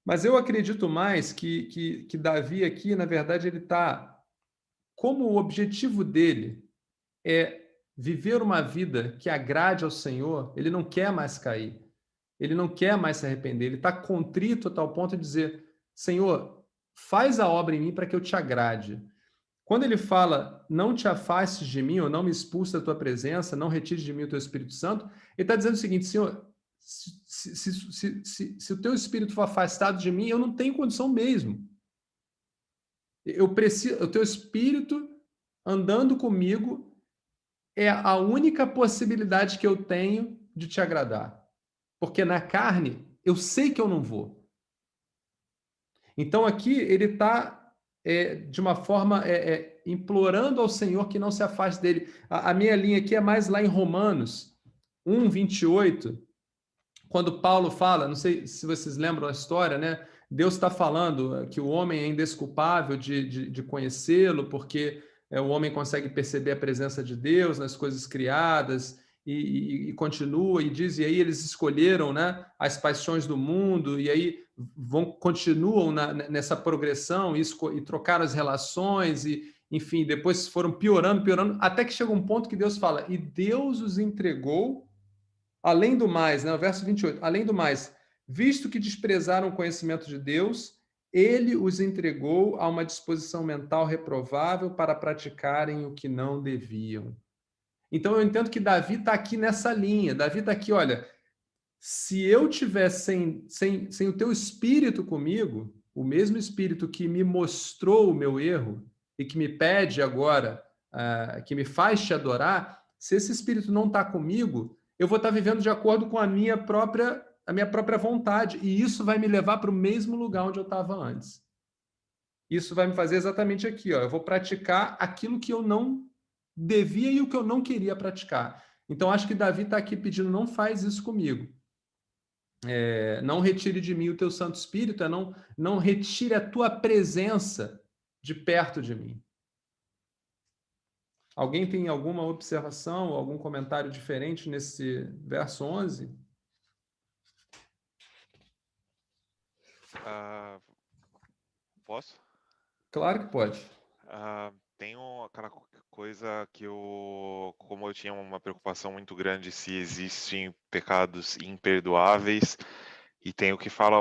mas eu acredito mais que Davi aqui, na verdade, ele está, como o objetivo dele é viver uma vida que agrade ao Senhor, ele não quer mais cair, ele não quer mais se arrepender, ele está contrito a tal ponto de dizer: Senhor, faz a obra em mim para que eu te agrade. Quando ele fala, não te afastes de mim, ou não me expulse da tua presença, não retire de mim o teu Espírito Santo, ele está dizendo o seguinte: Senhor, se o teu Espírito for afastado de mim, eu não tenho condição mesmo. Eu preciso, o teu Espírito andando comigo é a única possibilidade que eu tenho de te agradar. Porque na carne, eu sei que eu não vou. Então aqui ele está, de uma forma, implorando ao Senhor que não se afaste dele. A minha linha aqui é mais lá em Romanos 1:28, quando Paulo fala, não sei se vocês lembram a história, né? Deus está falando que o homem é indesculpável de conhecê-lo, porque o homem consegue perceber a presença de Deus nas coisas criadas, e continua, e diz, e aí eles escolheram, né, as paixões do mundo, e aí continuam nessa progressão, e trocaram as relações, e enfim, depois foram piorando, até que chega um ponto que Deus fala, e Deus os entregou. Além do mais, né, o verso 28, além do mais, visto que desprezaram o conhecimento de Deus, ele os entregou a uma disposição mental reprovável para praticarem o que não deviam. Então eu entendo que Davi está aqui nessa linha. Davi está aqui, olha, se eu tiver sem o teu espírito comigo, o mesmo espírito que me mostrou o meu erro e que me pede agora, que me faz te adorar, se esse espírito não está comigo, eu vou estar vivendo de acordo com a minha própria vontade, e isso vai me levar para o mesmo lugar onde eu estava antes. Isso vai me fazer exatamente aqui, ó, eu vou praticar aquilo que eu não devia e o que eu não queria praticar. Então acho que Davi está aqui pedindo, não faz isso comigo. Não retire de mim o teu Santo Espírito, não retire a tua presença de perto de mim. Alguém tem alguma observação, algum comentário diferente nesse verso 11? Posso? Claro que pode. Tem aquela coisa que como eu tinha uma preocupação muito grande se existem pecados imperdoáveis, e tem o que fala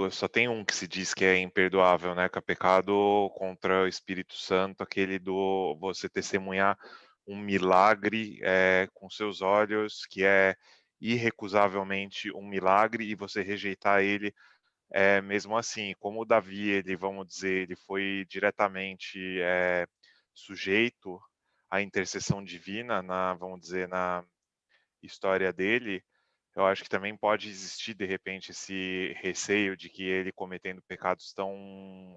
só tem um que se diz que é imperdoável, né? Que é pecado contra o Espírito Santo, aquele do você testemunhar um milagre com seus olhos, que é irrecusavelmente um milagre, e você rejeitar ele mesmo assim. Como o Davi, vamos dizer, ele foi diretamente sujeito à intercessão divina, vamos dizer, na história dele. Eu acho que também pode existir, de repente, esse receio de que ele cometendo pecados tão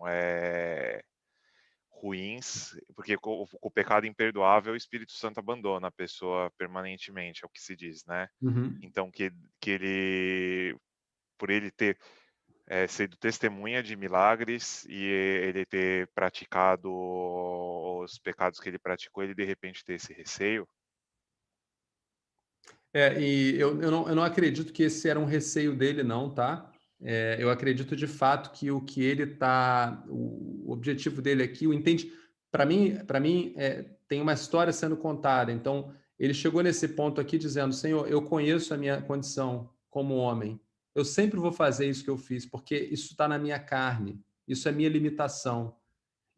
ruins, porque com o pecado imperdoável, o Espírito Santo abandona a pessoa permanentemente, é o que se diz, né? Uhum. Então, que ele, por ele ter sido testemunha de milagres e ele ter praticado os pecados que ele praticou, ele de repente ter esse receio. E eu não acredito que esse era um receio dele, não, tá? Eu acredito de fato que o que ele tá, o objetivo dele aqui, para mim tem uma história sendo contada. Então ele chegou nesse ponto aqui dizendo: Senhor, eu conheço a minha condição como homem. Eu sempre vou fazer isso que eu fiz, porque isso está na minha carne. Isso é minha limitação.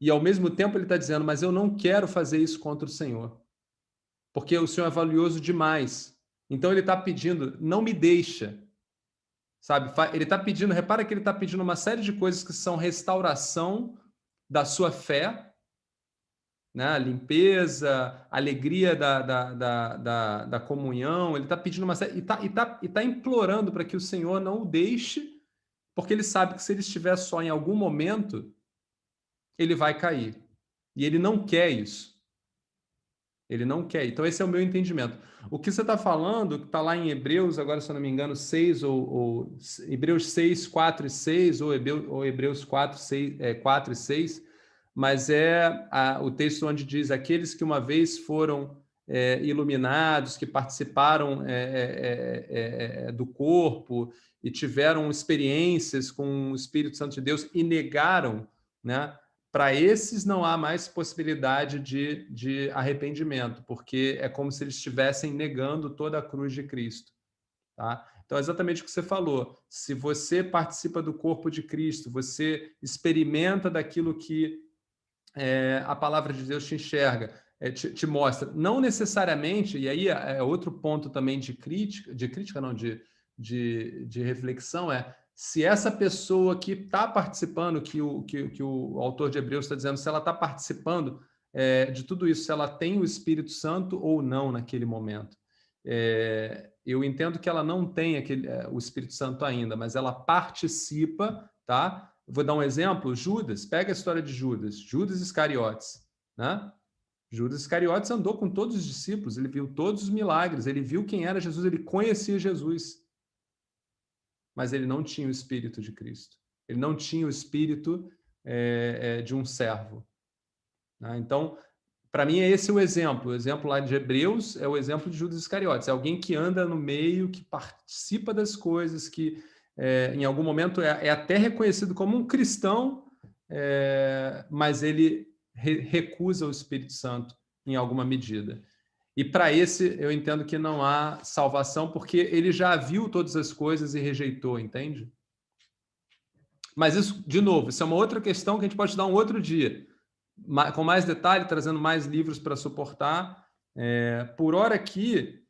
E ao mesmo tempo ele está dizendo: mas eu não quero fazer isso contra o Senhor, porque o Senhor é valioso demais. Então ele está pedindo, não me deixa, sabe? Ele está pedindo, repara que ele está pedindo uma série de coisas que são restauração da sua fé, né? A limpeza, a alegria da comunhão. Ele está pedindo uma série e tá implorando para que o Senhor não o deixe, porque ele sabe que se ele estiver só em algum momento, ele vai cair. E ele não quer isso. Ele não quer. Então, esse é o meu entendimento. O que você está falando, que está lá em Hebreus, agora, se eu não me engano, 6, ou Hebreus 6, 4 e 6, ou Hebreus 4, 6, 4 e 6, mas o texto onde diz: aqueles que uma vez foram iluminados, que participaram do corpo e tiveram experiências com o Espírito Santo de Deus e negaram, né? Para esses não há mais possibilidade de arrependimento, porque é como se eles estivessem negando toda a cruz de Cristo. Tá? Então, é exatamente o que você falou. Se você participa do corpo de Cristo, você experimenta daquilo que a palavra de Deus te enxerga, te mostra. Não necessariamente, e aí é outro ponto também de crítica não, de reflexão, se essa pessoa que está participando, que o autor de Hebreus está dizendo, se ela está participando de tudo isso, se ela tem o Espírito Santo ou não naquele momento. Eu entendo que ela não tem o Espírito Santo ainda, mas ela participa, tá? Vou dar um exemplo, Judas, pega a história de Judas Iscariotes, né? Judas Iscariotes andou com todos os discípulos, ele viu todos os milagres, ele viu quem era Jesus, ele conhecia Jesus, mas ele não tinha o Espírito de Cristo, ele não tinha o Espírito de um servo. Né? Então, para mim, esse o exemplo lá de Hebreus é o exemplo de Judas Iscariotes, é alguém que anda no meio, que participa das coisas, que em algum momento é até reconhecido como um cristão, mas ele recusa o Espírito Santo em alguma medida. E para esse eu entendo que não há salvação, porque ele já viu todas as coisas e rejeitou, entende? Mas isso, de novo, isso é uma outra questão que a gente pode dar um outro dia, com mais detalhe, trazendo mais livros para suportar. Por hora aqui,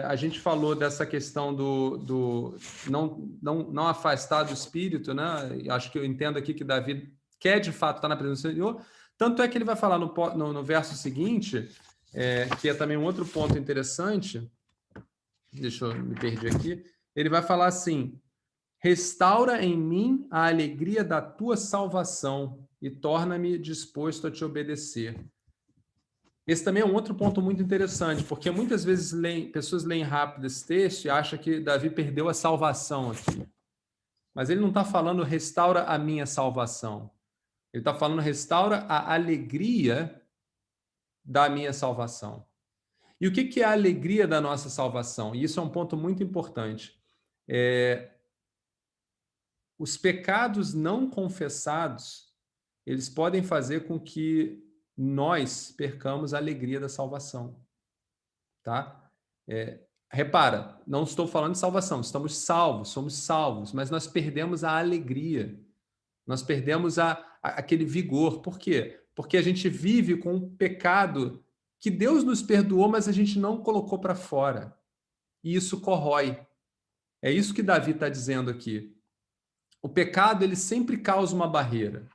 a gente falou dessa questão do não afastar do Espírito, né? Acho que eu entendo aqui que Davi quer, de fato, estar na presença do Senhor. Tanto é que ele vai falar no verso seguinte, que é também um outro ponto interessante. Deixa eu me perder aqui. Ele vai falar assim: restaura em mim a alegria da tua salvação e torna-me disposto a te obedecer. Esse também é um outro ponto muito interessante, porque muitas vezes pessoas leem rápido esse texto e acham que Davi perdeu a salvação aqui. Mas ele não está falando restaura a minha salvação. Ele está falando restaura a alegria da minha salvação. E o que é a alegria da nossa salvação? E isso é um ponto muito importante. Os pecados não confessados, eles podem fazer com que nós percamos a alegria da salvação. Tá? Repara, não estou falando de salvação, estamos salvos, somos salvos, mas nós perdemos a alegria, nós perdemos aquele vigor. Por quê? Porque a gente vive com um pecado que Deus nos perdoou, mas a gente não colocou para fora. E isso corrói. É isso que Davi está dizendo aqui. O pecado, ele sempre causa uma barreira.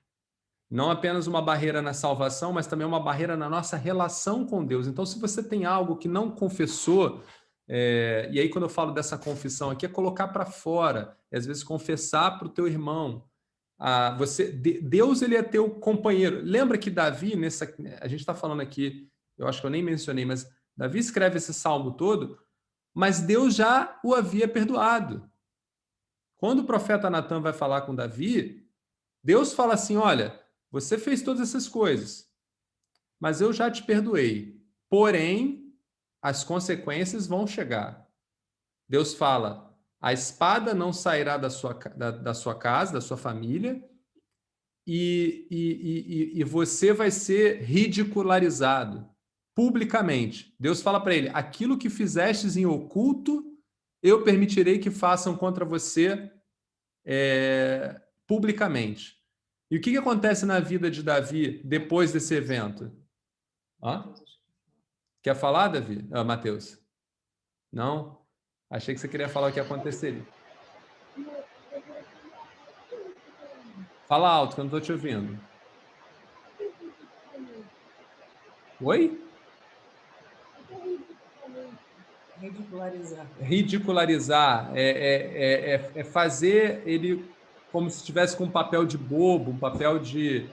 Não apenas uma barreira na salvação, mas também uma barreira na nossa relação com Deus. Então, se você tem algo que não confessou, e aí quando eu falo dessa confissão aqui, é colocar para fora, e às vezes confessar para o teu irmão. Deus, ele é teu companheiro. Lembra que Davi, a gente está falando aqui, eu acho que eu nem mencionei, mas Davi escreve esse salmo todo, mas Deus já o havia perdoado. Quando o profeta Natan vai falar com Davi, Deus fala assim: olha, você fez todas essas coisas, mas eu já te perdoei. Porém, as consequências vão chegar. Deus fala: a espada não sairá da sua casa, da sua família, e você vai ser ridicularizado publicamente. Deus fala para ele: aquilo que fizestes em oculto, eu permitirei que façam contra você publicamente. E o que acontece na vida de Davi depois desse evento? Quer falar, Davi? Mateus? Não? Achei que você queria falar o que aconteceria. Fala alto, que eu não estou te ouvindo. Oi? Ridicularizar. Ridicularizar é fazer ele como se estivesse com um papel de bobo, um papel de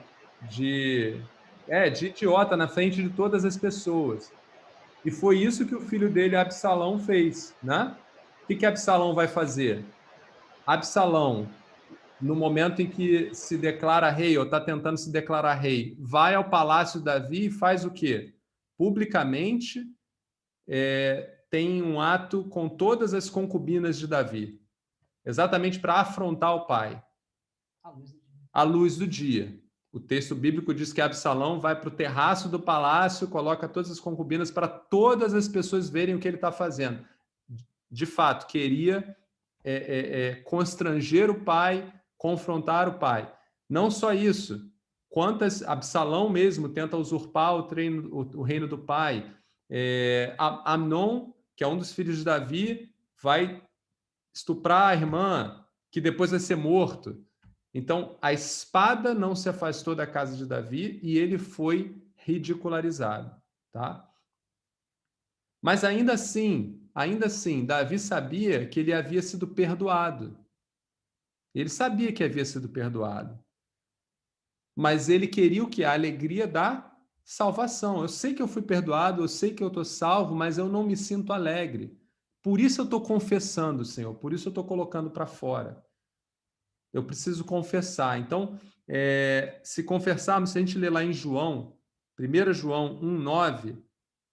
idiota na frente de todas as pessoas. E foi isso que o filho dele, Absalão, fez, né? O que Absalão vai fazer? Absalão, no momento em que se declara rei, ou está tentando se declarar rei, vai ao palácio de Davi e faz o quê? Publicamente tem um ato com todas as concubinas de Davi, exatamente para afrontar o pai, à luz do dia. O texto bíblico diz que Absalão vai para o terraço do palácio, coloca todas as concubinas para todas as pessoas verem o que ele está fazendo. De fato, queria constranger o pai, confrontar o pai. Não só isso, quantas Absalão mesmo tenta usurpar o reino do pai. Amnon, que é um dos filhos de Davi, vai estuprar a irmã, que depois vai ser morto. Então, a espada não se afastou da casa de Davi e ele foi ridicularizado, tá? Mas ainda assim, Davi sabia que ele havia sido perdoado. Ele sabia que havia sido perdoado. Mas ele queria o quê? A alegria da salvação. Eu sei que eu fui perdoado, eu sei que eu estou salvo, mas eu não me sinto alegre. Por isso eu estou confessando, Senhor, por isso eu estou colocando para fora. Eu preciso confessar. Então, se confessarmos, se a gente ler lá em João, 1 João 1,9,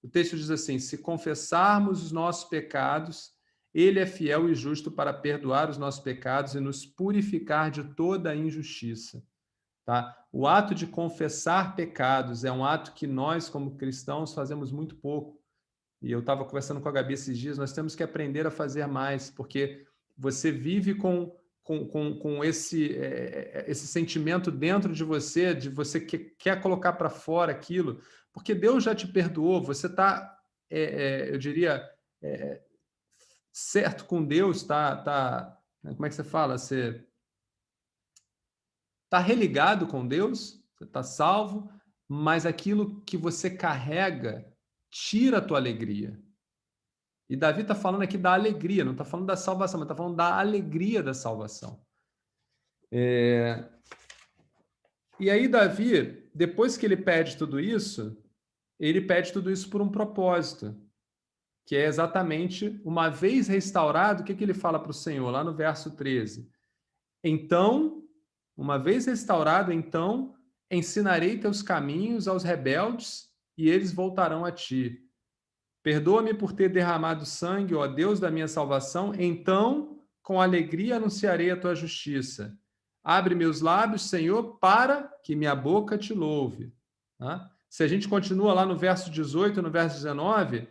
o texto diz assim: se confessarmos os nossos pecados, ele é fiel e justo para perdoar os nossos pecados e nos purificar de toda a injustiça. Tá? O ato de confessar pecados é um ato que nós, como cristãos, fazemos muito pouco. E eu estava conversando com a Gabi esses dias, nós temos que aprender a fazer mais, porque você vive com esse sentimento dentro de você que quer colocar para fora aquilo, porque Deus já te perdoou, você está, eu diria, certo com Deus, como é que você fala? Você está religado com Deus, você está salvo, mas aquilo que você carrega tira a tua alegria. E Davi está falando aqui da alegria, não está falando da salvação, mas está falando da alegria da salvação. E aí, Davi, depois que ele pede tudo isso por um propósito, que é exatamente, uma vez restaurado, o que ele fala para o Senhor, lá no verso 13? Então, uma vez restaurado, então, ensinarei teus caminhos aos rebeldes e eles voltarão a ti. Perdoa-me por ter derramado sangue, ó Deus da minha salvação, então com alegria anunciarei a tua justiça. Abre meus lábios, Senhor, para que minha boca te louve. Tá? Se a gente continua lá no verso 18, no verso 19,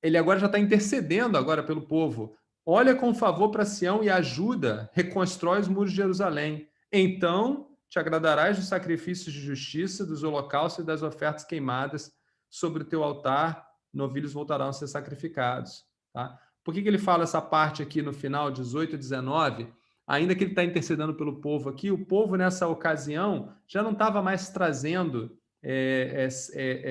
ele agora já está intercedendo agora pelo povo. Olha com favor para Sião e ajuda, reconstrói os muros de Jerusalém. Então te agradarás dos sacrifícios de justiça, dos holocaustos e das ofertas queimadas sobre o teu altar, novilhos voltarão a ser sacrificados. Tá? Por que ele fala essa parte aqui no final, 18 e 19? Ainda que ele está intercedendo pelo povo aqui, o povo nessa ocasião já não estava mais trazendo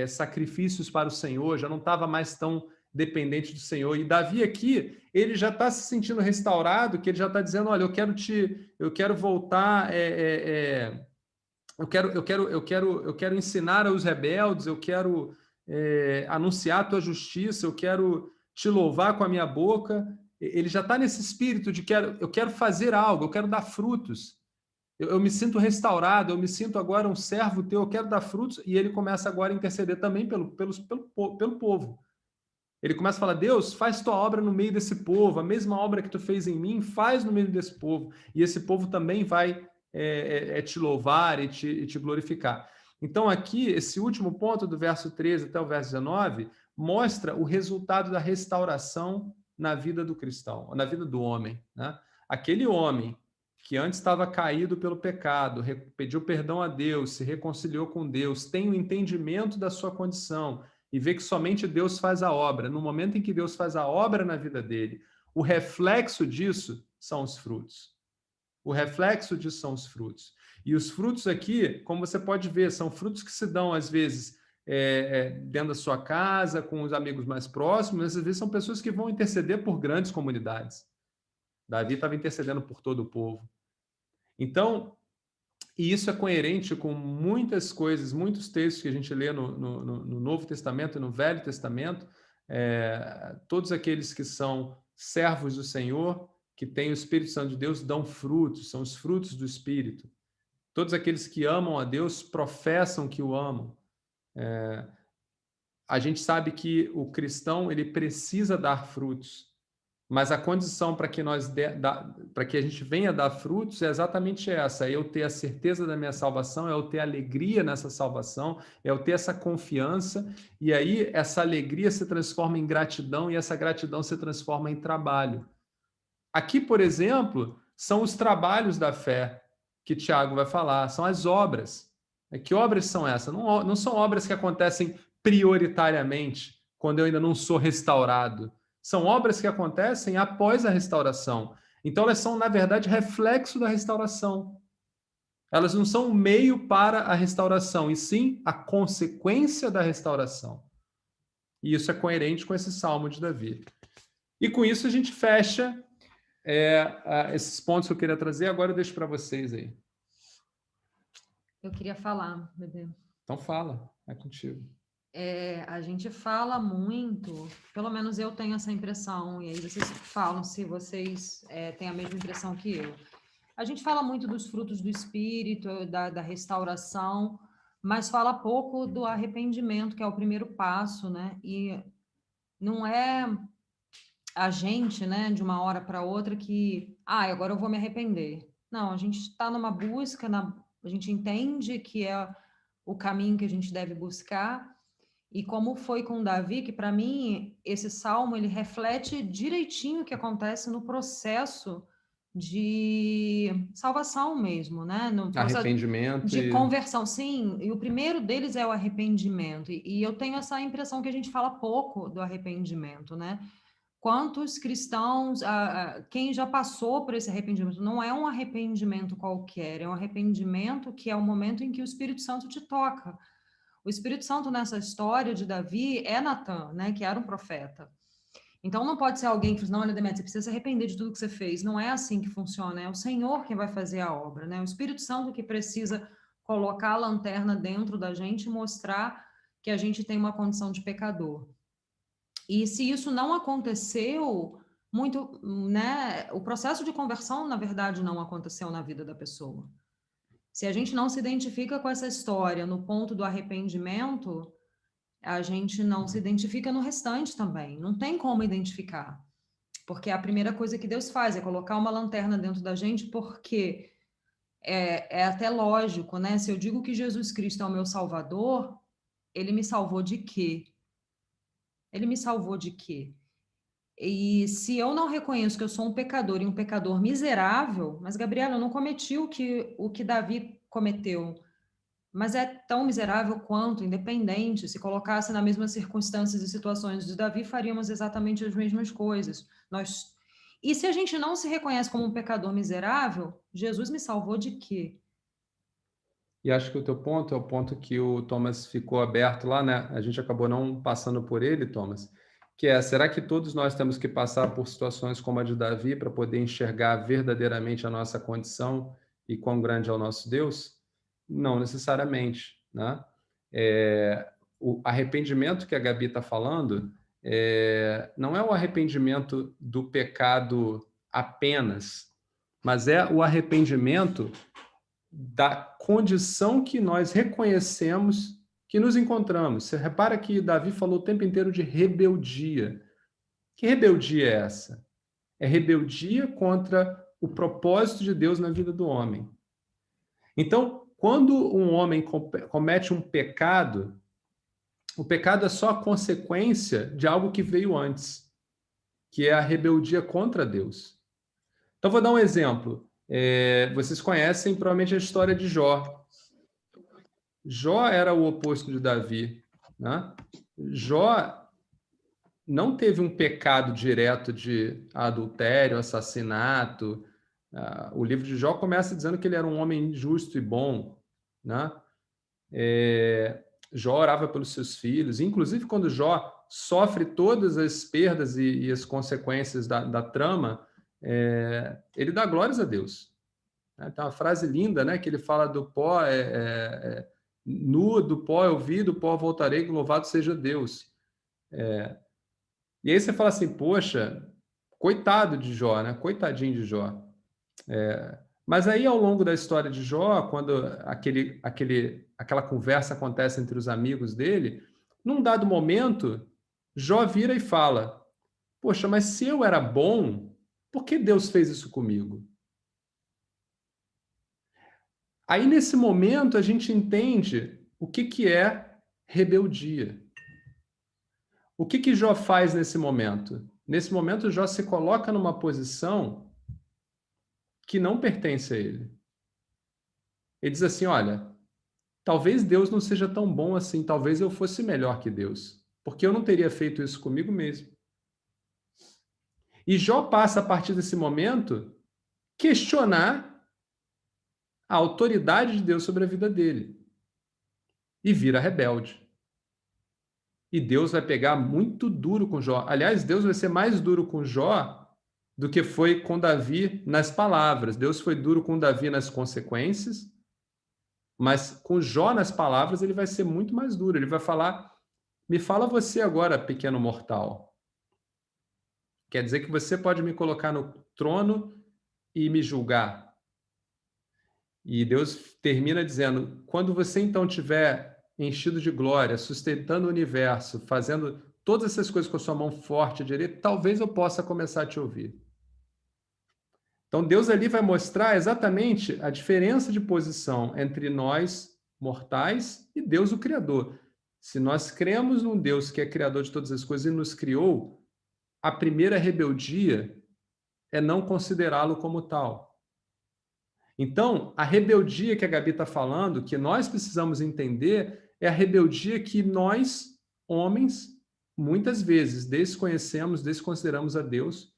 sacrifícios para o Senhor, já não estava mais tão dependente do Senhor. E Davi aqui, ele já está se sentindo restaurado, que ele já está dizendo, olha, eu quero voltar, eu quero ensinar aos rebeldes, eu quero anunciar a tua justiça, eu quero te louvar com a minha boca. Ele já está nesse espírito de eu quero fazer algo, eu quero dar frutos. Eu me sinto restaurado, eu me sinto agora um servo teu, eu quero dar frutos. E ele começa agora a interceder também pelo povo. Ele começa a falar, Deus, faz tua obra no meio desse povo, a mesma obra que tu fez em mim, faz no meio desse povo. E esse povo também vai te louvar e te glorificar. Então aqui, esse último ponto do verso 13 até o verso 19, mostra o resultado da restauração na vida do cristão, na vida do homem. Né? Aquele homem que antes estava caído pelo pecado, pediu perdão a Deus, se reconciliou com Deus, tem o entendimento da sua condição e vê que somente Deus faz a obra. No momento em que Deus faz a obra na vida dele, o reflexo disso são os frutos. O reflexo disso são os frutos. E os frutos aqui, como você pode ver, são frutos que se dão, às vezes, dentro da sua casa, com os amigos mais próximos, às vezes são pessoas que vão interceder por grandes comunidades. Davi estava intercedendo por todo o povo. Então, e isso é coerente com muitas coisas, muitos textos que a gente lê no Novo Testamento e no Velho Testamento. Todos aqueles que são servos do Senhor, que têm o Espírito Santo de Deus, dão frutos, são os frutos do Espírito. Todos aqueles que amam a Deus professam que o amam. A gente sabe que o cristão ele precisa dar frutos, mas a condição para que para que a gente venha dar frutos é exatamente essa: é eu ter a certeza da minha salvação, é eu ter alegria nessa salvação, é eu ter essa confiança, e aí essa alegria se transforma em gratidão e essa gratidão se transforma em trabalho. Aqui, por exemplo, são os trabalhos da fé que Tiago vai falar, são as obras. Que obras são essas? Não são obras que acontecem prioritariamente quando eu ainda não sou restaurado. São obras que acontecem após a restauração. Então, elas são, na verdade, reflexo da restauração. Elas não são um meio para a restauração, e sim a consequência da restauração. E isso é coerente com esse Salmo de Davi. E com isso a gente fecha esses pontos que eu queria trazer. Agora eu deixo para vocês aí. Eu queria falar, bebê. Então fala, é contigo. A gente fala muito, pelo menos eu tenho essa impressão, e aí vocês falam se vocês têm a mesma impressão que eu. A gente fala muito dos frutos do Espírito, da restauração, mas fala pouco do arrependimento, que é o primeiro passo, né? E não é a gente, né, de uma hora para outra que, agora eu vou me arrepender. Não, a gente está numa busca, a gente entende que é o caminho que a gente deve buscar. E como foi com Davi, que para mim esse salmo ele reflete direitinho o que acontece no processo de salvação mesmo, né? No processo arrependimento de conversão, sim. E o primeiro deles é o arrependimento. E eu tenho essa impressão que a gente fala pouco do arrependimento, né? Quantos cristãos, quem já passou por esse arrependimento, não é um arrependimento qualquer, é um arrependimento que é o momento em que o Espírito Santo te toca. O Espírito Santo nessa história de Davi é Natan, né, que era um profeta. Então não pode ser alguém que diz, não, olha, Demetrio, você precisa se arrepender de tudo que você fez. Não é assim que funciona, é o Senhor quem vai fazer a obra, né? O Espírito Santo que precisa colocar a lanterna dentro da gente e mostrar que a gente tem uma condição de pecador. E se isso não aconteceu, muito, né, o processo de conversão, na verdade, não aconteceu na vida da pessoa. Se a gente não se identifica com essa história no ponto do arrependimento, a gente não se identifica no restante também. Não tem como identificar. Porque a primeira coisa que Deus faz é colocar uma lanterna dentro da gente, porque é até lógico, né? Se eu digo que Jesus Cristo é o meu Salvador, ele me salvou de quê? Ele me salvou de quê? E se eu não reconheço que eu sou um pecador e um pecador miserável, mas, Gabriela, eu não cometi o que Davi cometeu, mas é tão miserável quanto, independente, se colocasse nas mesmas circunstâncias e situações de Davi, faríamos exatamente as mesmas coisas. E se a gente não se reconhece como um pecador miserável, Jesus me salvou de quê? E acho que o teu ponto é o ponto que o Thomas ficou aberto lá, né? A gente acabou não passando por ele, Thomas, que será que todos nós temos que passar por situações como a de Davi para poder enxergar verdadeiramente a nossa condição e quão grande é o nosso Deus? Não necessariamente, né? O arrependimento que a Gabi está falando não é o arrependimento do pecado apenas, mas é o arrependimento da condição que nós reconhecemos que nos encontramos. Você repara que Davi falou o tempo inteiro de rebeldia. Que rebeldia é essa? É rebeldia contra o propósito de Deus na vida do homem. Então, quando um homem comete um pecado, o pecado é só a consequência de algo que veio antes, que é a rebeldia contra Deus. Então, vou dar um exemplo. Vocês conhecem provavelmente a história de Jó. Jó era o oposto de Davi, né? Jó não teve um pecado direto de adultério, assassinato. O livro de Jó começa dizendo que ele era um homem justo e bom, né? Jó orava pelos seus filhos. Inclusive, quando Jó sofre todas as perdas e as consequências da trama, ele dá glórias a Deus. né? Tem uma frase linda, né, que ele fala do pó, nu do pó eu vi, do pó voltarei, que louvado seja Deus. E aí você fala assim, poxa, coitado de Jó, né? Coitadinho de Jó. Mas aí, ao longo da história de Jó, quando aquela conversa acontece entre os amigos dele, num dado momento, Jó vira e fala, poxa, mas se eu era bom, por que Deus fez isso comigo? Aí, nesse momento, a gente entende o que é rebeldia. O que Jó faz nesse momento? Nesse momento, Jó se coloca numa posição que não pertence a ele. Ele diz assim, olha, talvez Deus não seja tão bom assim, talvez eu fosse melhor que Deus, porque eu não teria feito isso comigo mesmo. E Jó passa, a partir desse momento, questionar a autoridade de Deus sobre a vida dele. E vira rebelde. E Deus vai pegar muito duro com Jó. Aliás, Deus vai ser mais duro com Jó do que foi com Davi nas palavras. Deus foi duro com Davi nas consequências, mas com Jó nas palavras ele vai ser muito mais duro. Ele vai falar, me fala você agora, pequeno mortal. Quer dizer que você pode me colocar no trono e me julgar. E Deus termina dizendo, quando você então tiver enchido de glória, sustentando o universo, fazendo todas essas coisas com a sua mão forte direita, talvez eu possa começar a te ouvir. Então Deus ali vai mostrar exatamente a diferença de posição entre nós, mortais, e Deus, o Criador. Se nós cremos num Deus que é criador de todas as coisas e nos criou, a primeira rebeldia é não considerá-lo como tal. Então, a rebeldia que a Gabi está falando, que nós precisamos entender, é a rebeldia que nós, homens, muitas vezes desconhecemos, desconsideramos a Deus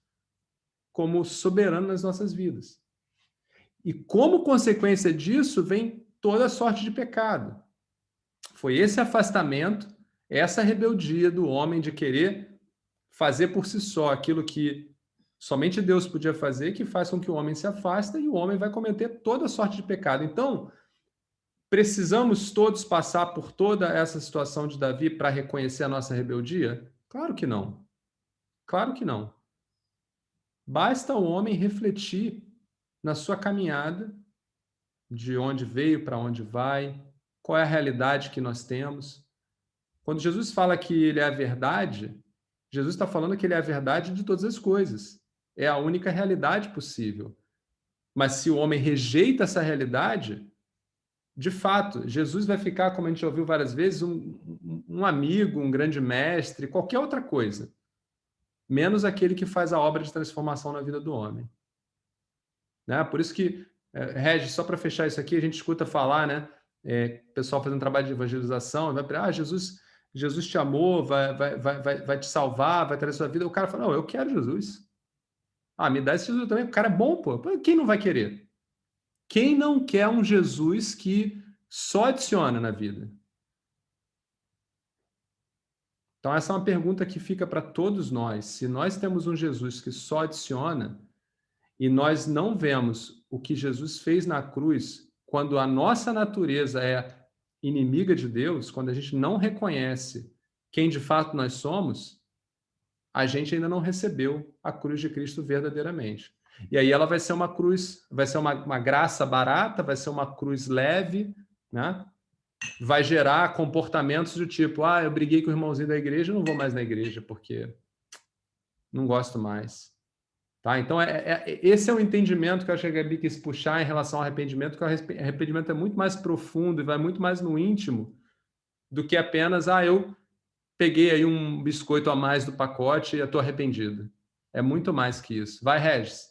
como soberano nas nossas vidas. E como consequência disso vem toda sorte de pecado. Foi esse afastamento, essa rebeldia do homem de querer fazer por si só aquilo que somente Deus podia fazer, que faz com que o homem se afaste e o homem vai cometer toda sorte de pecado. Então, precisamos todos passar por toda essa situação de Davi para reconhecer a nossa rebeldia? Claro que não. Claro que não. Basta o homem refletir na sua caminhada, de onde veio, para onde vai, qual é a realidade que nós temos. Quando Jesus fala que ele é a verdade, Jesus está falando que ele é a verdade de todas as coisas. É a única realidade possível. Mas se o homem rejeita essa realidade, de fato, Jesus vai ficar, como a gente já ouviu várias vezes, um amigo, um grande mestre, qualquer outra coisa, menos aquele que faz a obra de transformação na vida do homem. Né? Por isso que, Regis, só para fechar isso aqui, a gente escuta falar, né? Pessoal fazendo trabalho de evangelização, vai para Jesus te amou, vai te salvar, vai trazer a sua vida. O cara fala, não, eu quero Jesus. Me dá esse Jesus também. O cara é bom, pô. Quem não vai querer? Quem não quer um Jesus que só adiciona na vida? Então, essa é uma pergunta que fica para todos nós. Se nós temos um Jesus que só adiciona e nós não vemos o que Jesus fez na cruz, quando a nossa natureza é inimiga de Deus, quando a gente não reconhece quem de fato nós somos, a gente ainda não recebeu a cruz de Cristo verdadeiramente. E aí ela vai ser uma cruz, vai ser uma graça barata, vai ser uma cruz leve, né? Vai gerar comportamentos do tipo, eu briguei com o irmãozinho da igreja, não vou mais na igreja porque não gosto mais. Tá? Então, esse é o entendimento que eu acho que a Gabi quis puxar em relação ao arrependimento, que o arrependimento é muito mais profundo e vai muito mais no íntimo do que apenas, eu peguei aí um biscoito a mais do pacote e eu estou arrependido. É muito mais que isso. Vai, Regis.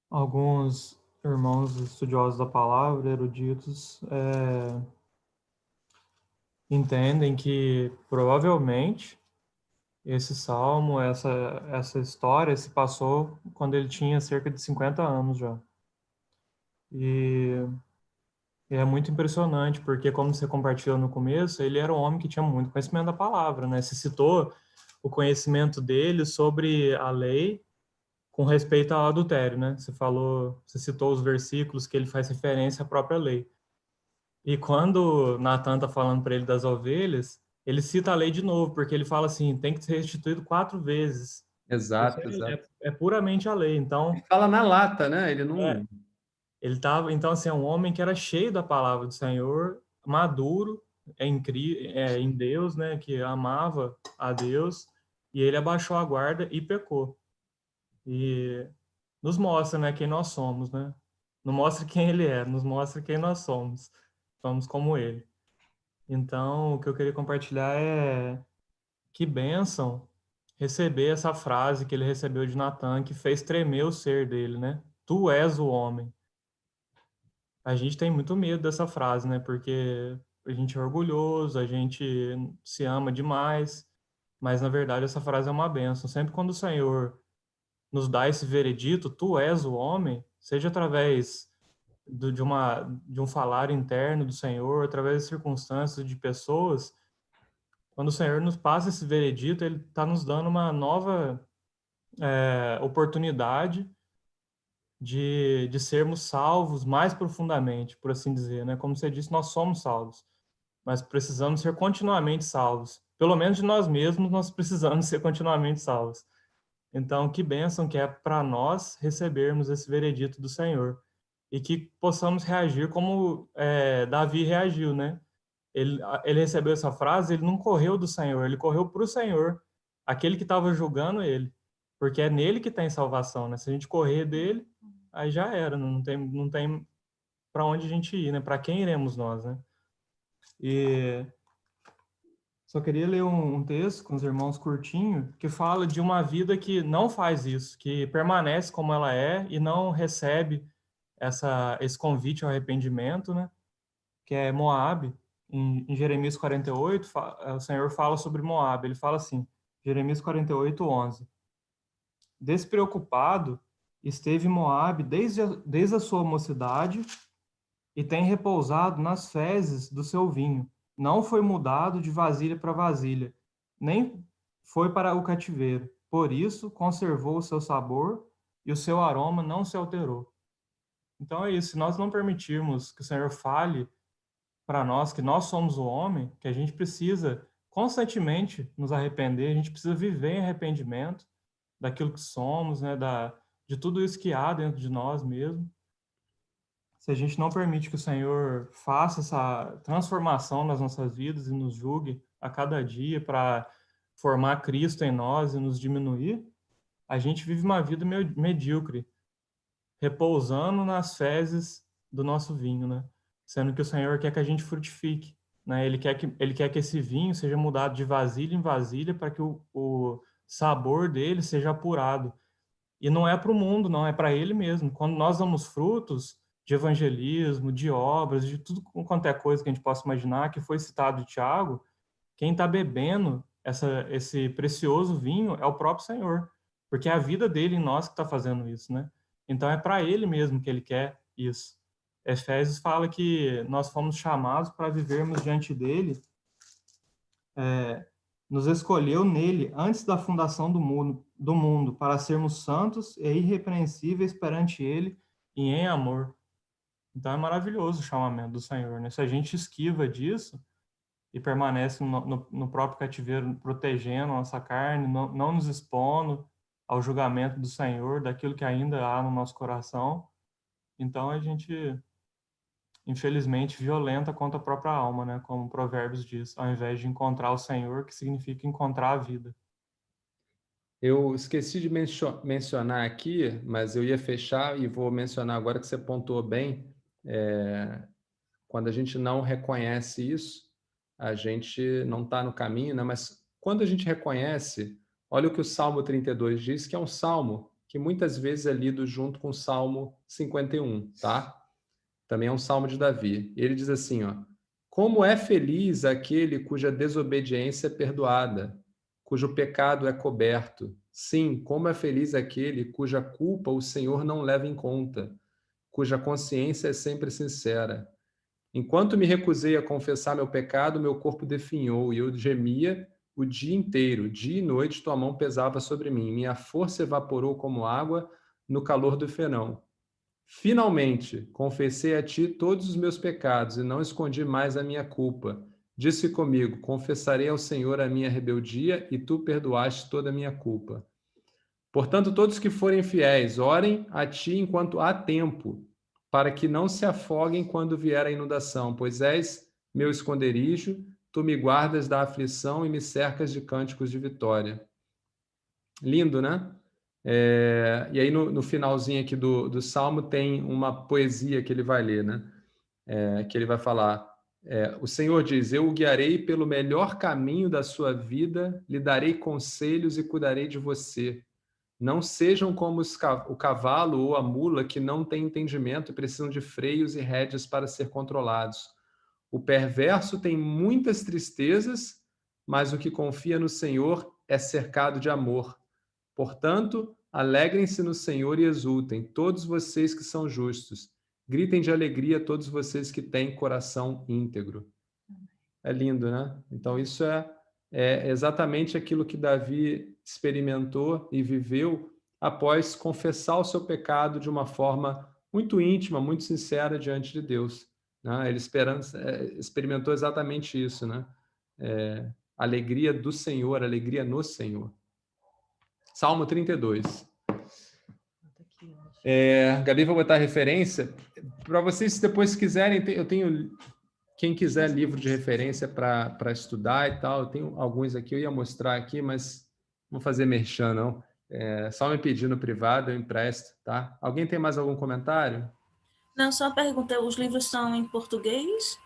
Alguns irmãos estudiosos da palavra, eruditos, entendem que provavelmente esse salmo, essa história se passou quando ele tinha cerca de 50 anos já. E É muito impressionante, porque como você compartilhou no começo, ele era um homem que tinha muito conhecimento da palavra, né? Você citou o conhecimento dele sobre a lei com respeito ao adultério, né? Você citou os versículos que ele faz referência à própria lei. E quando Natan está falando para ele das ovelhas, ele cita a lei de novo, porque ele fala assim, tem que ser restituído 4 vezes. Isso Exato, exato. é puramente a lei. Ele Então, fala na lata, né? Ele não. ele estava, então assim, é um homem que era cheio da palavra do Senhor, maduro em Deus, né, que amava a Deus, e ele abaixou a guarda e pecou. E nos mostra, né, quem nós somos, né? Não mostra quem ele é, nos mostra quem nós somos. Somos como ele. Então, o que eu queria compartilhar é que bênção receber essa frase que ele recebeu de Natan, que fez tremer o ser dele, né? Tu és o homem. A gente tem muito medo dessa frase, né? Porque a gente é orgulhoso, a gente se ama demais, mas na verdade essa frase é uma bênção. Sempre quando o Senhor nos dá esse veredito, tu és o homem, seja através de um falar interno do Senhor, através de circunstâncias, de pessoas, quando o Senhor nos passa esse veredito, Ele está nos dando uma nova oportunidade de sermos salvos mais profundamente, por assim dizer, né? Como você disse, nós somos salvos, mas precisamos ser continuamente salvos. Pelo menos de nós mesmos, nós precisamos ser continuamente salvos. Então, que bênção que é para nós recebermos esse veredito do Senhor e que possamos reagir como Davi reagiu, né? Ele recebeu essa frase, ele não correu do Senhor, ele correu para o Senhor, aquele que estava julgando ele, porque é nele que tem salvação, né? Se a gente correr dele, aí já era, não tem para onde a gente ir, né? Para quem iremos nós, né? E só queria ler um texto com os irmãos curtinho, que fala de uma vida que não faz isso, que permanece como ela é e não recebe esse convite ao arrependimento, né? Que é Moabe. Em Jeremias 48, o Senhor fala sobre Moabe. Ele fala assim, Jeremias 48, 11. Despreocupado esteve Moabe desde a sua mocidade e tem repousado nas fezes do seu vinho. Não foi mudado de vasilha para vasilha, nem foi para o cativeiro. Por isso, conservou o seu sabor e o seu aroma não se alterou. Então é isso. Se nós não permitirmos que o Senhor fale para nós que nós somos o homem, que a gente precisa constantemente nos arrepender, a gente precisa viver em arrependimento daquilo que somos, né, de tudo isso que há dentro de nós mesmo. Se a gente não permite que o Senhor faça essa transformação nas nossas vidas e nos julgue a cada dia para formar Cristo em nós e nos diminuir, a gente vive uma vida medíocre, repousando nas fezes do nosso vinho, né? Sendo que o Senhor quer que a gente frutifique, né? Ele quer que esse vinho seja mudado de vasilha em vasilha para que o sabor dele seja apurado. E não é para o mundo, não, é para ele mesmo. Quando nós damos frutos de evangelismo, de obras, de tudo quanto é coisa que a gente possa imaginar, que foi citado de Tiago, quem está bebendo esse precioso vinho é o próprio Senhor, porque é a vida dele em nós que está fazendo isso, né? Então é para ele mesmo que ele quer isso. Efésios fala que nós fomos chamados para vivermos diante dele, nos escolheu nele antes da fundação do mundo para sermos santos e irrepreensíveis perante ele e em amor. Então é maravilhoso o chamamento do Senhor, né? Se a gente esquiva disso e permanece no próprio cativeiro, protegendo a nossa carne, não nos expondo ao julgamento do Senhor, daquilo que ainda há no nosso coração, então a gente, infelizmente, violenta contra a própria alma, né? Como Provérbios diz, ao invés de encontrar o Senhor, que significa encontrar a vida. Eu esqueci de mencionar aqui, mas eu ia fechar e vou mencionar agora que você pontuou bem. Quando a gente não reconhece isso, a gente não está no caminho, né? Mas quando a gente reconhece, olha o que o Salmo 32 diz, que é um salmo que muitas vezes é lido junto com o Salmo 51, tá? Também é um salmo de Davi. E ele diz assim, ó: como é feliz aquele cuja desobediência é perdoada, cujo pecado é coberto. Sim, como é feliz aquele cuja culpa o Senhor não leva em conta, cuja consciência é sempre sincera. Enquanto me recusei a confessar meu pecado, meu corpo definhou e eu gemia o dia inteiro. Dia e noite tua mão pesava sobre mim. Minha força evaporou como água no calor do verão. Finalmente, confessei a ti todos os meus pecados e não escondi mais a minha culpa. Disse comigo, confessarei ao Senhor a minha rebeldia e tu perdoaste toda a minha culpa. Portanto, todos que forem fiéis, orem a ti enquanto há tempo, para que não se afoguem quando vier a inundação, pois és meu esconderijo, tu me guardas da aflição e me cercas de cânticos de vitória. Lindo, né? E aí no finalzinho aqui do Salmo tem uma poesia que ele vai ler, né? Que ele vai falar, o Senhor diz, eu o guiarei pelo melhor caminho da sua vida, lhe darei conselhos e cuidarei de você. Não sejam como o cavalo ou a mula que não têm entendimento e precisam de freios e rédeas para ser controlados. O perverso tem muitas tristezas, mas o que confia no Senhor é cercado de amor. Portanto, alegrem-se no Senhor e exultem, todos vocês que são justos. Gritem de alegria todos vocês que têm coração íntegro. É lindo, né? Então, isso é exatamente aquilo que Davi experimentou e viveu após confessar o seu pecado de uma forma muito íntima, muito sincera diante de Deus, né? Ele experimentou exatamente isso, né? Alegria do Senhor, alegria no Senhor. Salmo 32. Gabi vai botar referência. Para vocês, depois quiserem, eu tenho... Quem quiser livro de referência para estudar e tal, eu tenho alguns aqui, eu ia mostrar aqui, mas não vou fazer merchan, não. Só me pedir no privado, eu empresto, tá? Alguém tem mais algum comentário? Não, só uma pergunta, os livros são em português?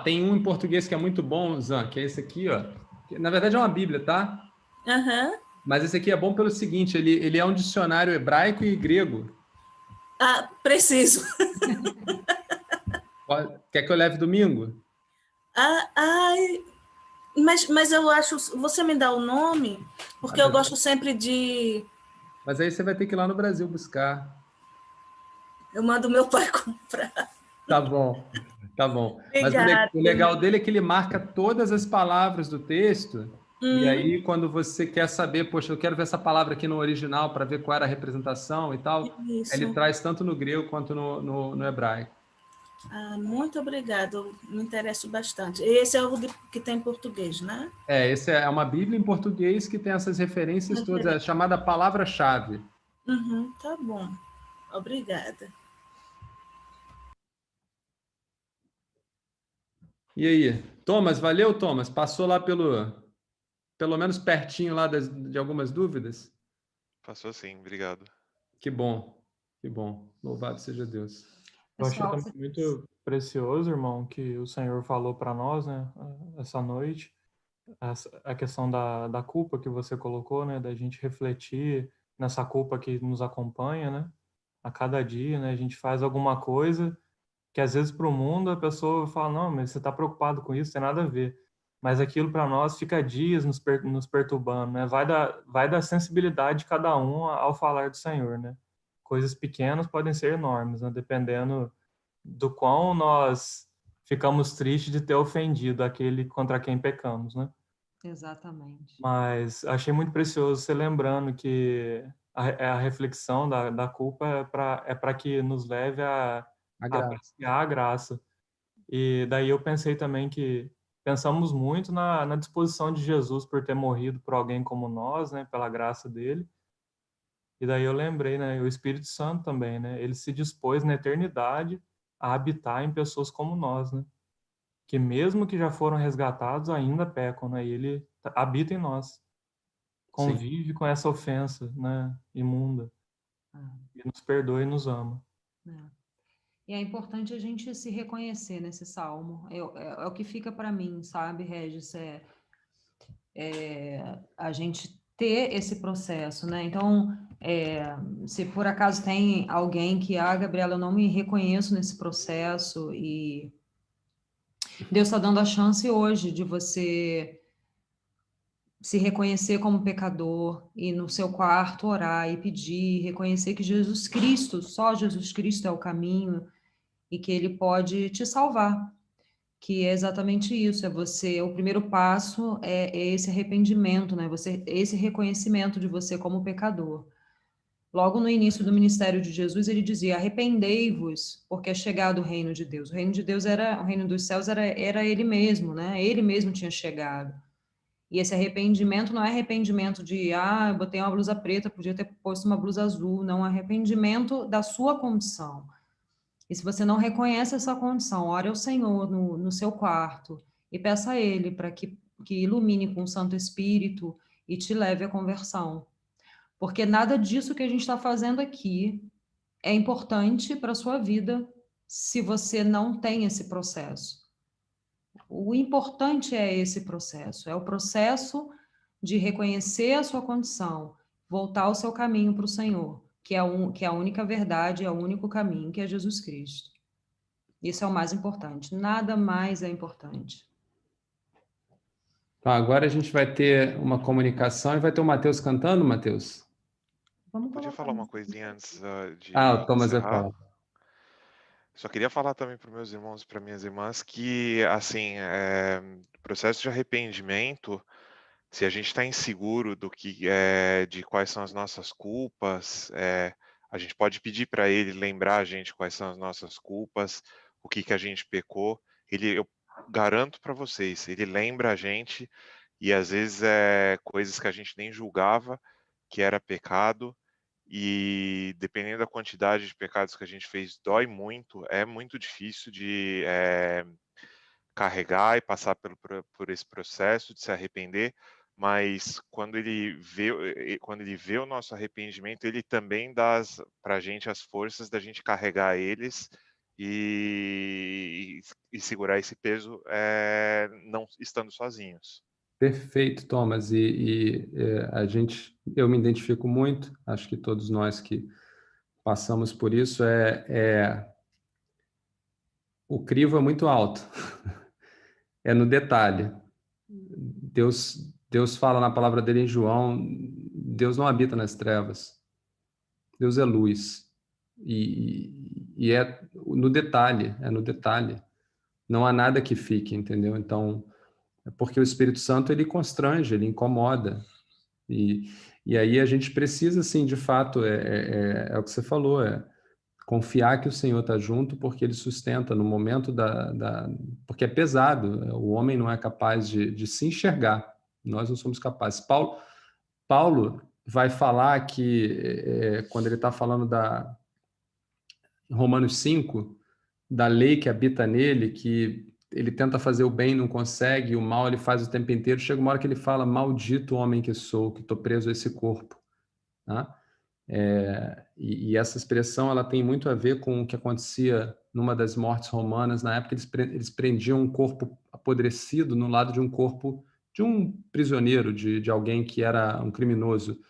Tem um em português que é muito bom, Zan, que é esse aqui, ó. Que, na verdade é uma Bíblia, tá? Aham. Mas esse aqui é bom pelo seguinte, ele é um dicionário hebraico e grego. Preciso. Quer que eu leve domingo? Mas eu acho... Você me dá o nome? Porque eu gosto sempre de... Mas aí você vai ter que ir lá no Brasil buscar. Eu mando meu pai comprar. Tá bom, tá bom. Obrigada. Mas o legal dele é que ele marca todas as palavras do texto, e aí quando você quer saber, poxa, eu quero ver essa palavra aqui no original para ver qual era a representação e tal, Isso. ele traz tanto no grego quanto no hebraico. Muito obrigado, me interesso bastante. Esse é o que tem em português, né? Esse é uma Bíblia em português que tem essas referências todas, é chamada palavra-chave. Tá bom, obrigada. E aí? Thomas, valeu, Thomas? Passou lá pelo menos pertinho lá de algumas dúvidas? Passou sim, obrigado. Que bom, que bom. Louvado seja Deus. Eu achei também muito precioso, irmão, que o Senhor falou para nós, né, essa noite, a questão da culpa que você colocou, né, da gente refletir nessa culpa que nos acompanha, né, a cada dia, né, a gente faz alguma coisa que às vezes para o mundo a pessoa fala, não, mas você está preocupado com isso, tem nada a ver. Mas aquilo para nós fica dias nos perturbando, né, vai da sensibilidade de cada um ao falar do Senhor, né. Coisas pequenas podem ser enormes, né, dependendo do quão nós ficamos tristes de ter ofendido aquele contra quem pecamos, né? Exatamente. Mas achei muito precioso você lembrando que a reflexão da culpa é para que nos leve a apreciar a graça. E daí eu pensei também que pensamos muito na disposição de Jesus por ter morrido por alguém como nós, né, pela graça dele. E daí eu lembrei, né, o Espírito Santo também, né, ele se dispôs na eternidade a habitar em pessoas como nós, né, que mesmo que já foram resgatados, ainda pecam, né, e ele habita em nós, convive Sim. com essa ofensa, né, imunda, e nos perdoa e nos ama. E é importante a gente se reconhecer nesse salmo, é o que fica para mim, sabe, Regis, a gente ter esse processo, né? Então, se por acaso tem alguém que, Gabriela, eu não me reconheço nesse processo, e Deus está dando a chance hoje de você se reconhecer como pecador, e no seu quarto orar e pedir, reconhecer que Jesus Cristo, só Jesus Cristo é o caminho, e que ele pode te salvar. Que é exatamente isso, o primeiro passo é esse arrependimento, né? Esse reconhecimento de você como pecador. Logo no início do ministério de Jesus, ele dizia: arrependei-vos, porque é chegado o reino de Deus. O reino de Deus o reino dos céus era ele mesmo, né? Ele mesmo tinha chegado. E esse arrependimento não é arrependimento de, eu botei uma blusa preta, podia ter posto uma blusa azul. Não, é arrependimento da sua condição. E se você não reconhece essa condição, ore ao Senhor no seu quarto e peça a Ele para que ilumine com o Santo Espírito e te leve à conversão. Porque nada disso que a gente está fazendo aqui é importante para a sua vida se você não tem esse processo. O importante é esse processo, é o processo de reconhecer a sua condição, voltar o seu caminho para o Senhor, que é a única verdade, é o único caminho, que é Jesus Cristo. Isso é o mais importante. Nada mais é importante. Então, agora a gente vai ter uma comunicação e vai ter o Matheus cantando, Matheus? Vamos Podia colocar falar uma música. coisinha antes O de Thomas vai encerrar? falar. Só queria falar também para meus irmãos e para minhas irmãs que, assim, processo de arrependimento, se a gente está inseguro de quais são as nossas culpas, a gente pode pedir para ele lembrar a gente quais são as nossas culpas, o que a gente pecou. Eu garanto para vocês, ele lembra a gente e às vezes coisas que a gente nem julgava que era pecado. E dependendo da quantidade de pecados que a gente fez, dói muito, é muito difícil de carregar e passar por esse processo de se arrepender, mas quando ele vê o nosso arrependimento, ele também dá para a gente as forças da gente carregar eles e segurar esse peso, não estando sozinhos. Perfeito, Thomas. Eu me identifico muito, acho que todos nós que passamos por isso, o crivo é muito alto. É no detalhe. Deus fala na palavra dele em João, Deus não habita nas trevas. Deus é luz. E é no detalhe, é no detalhe. Não há nada que fique, entendeu? Então, é porque o Espírito Santo ele constrange, ele incomoda. E aí a gente precisa, assim, de fato, é o que você falou, confiar que o Senhor está junto, porque Ele sustenta no momento porque é pesado, o homem não é capaz de se enxergar, nós não somos capazes. Paulo vai falar que, quando ele está falando em Romanos 5, da lei que habita nele, que ele tenta fazer o bem e não consegue, e o mal ele faz o tempo inteiro, chega uma hora que ele fala: maldito homem que sou, que estou preso a esse corpo. Tá? E essa expressão ela tem muito a ver com o que acontecia numa das mortes romanas. Na época, eles prendiam um corpo apodrecido no lado de um corpo de um prisioneiro, de alguém que era um criminoso.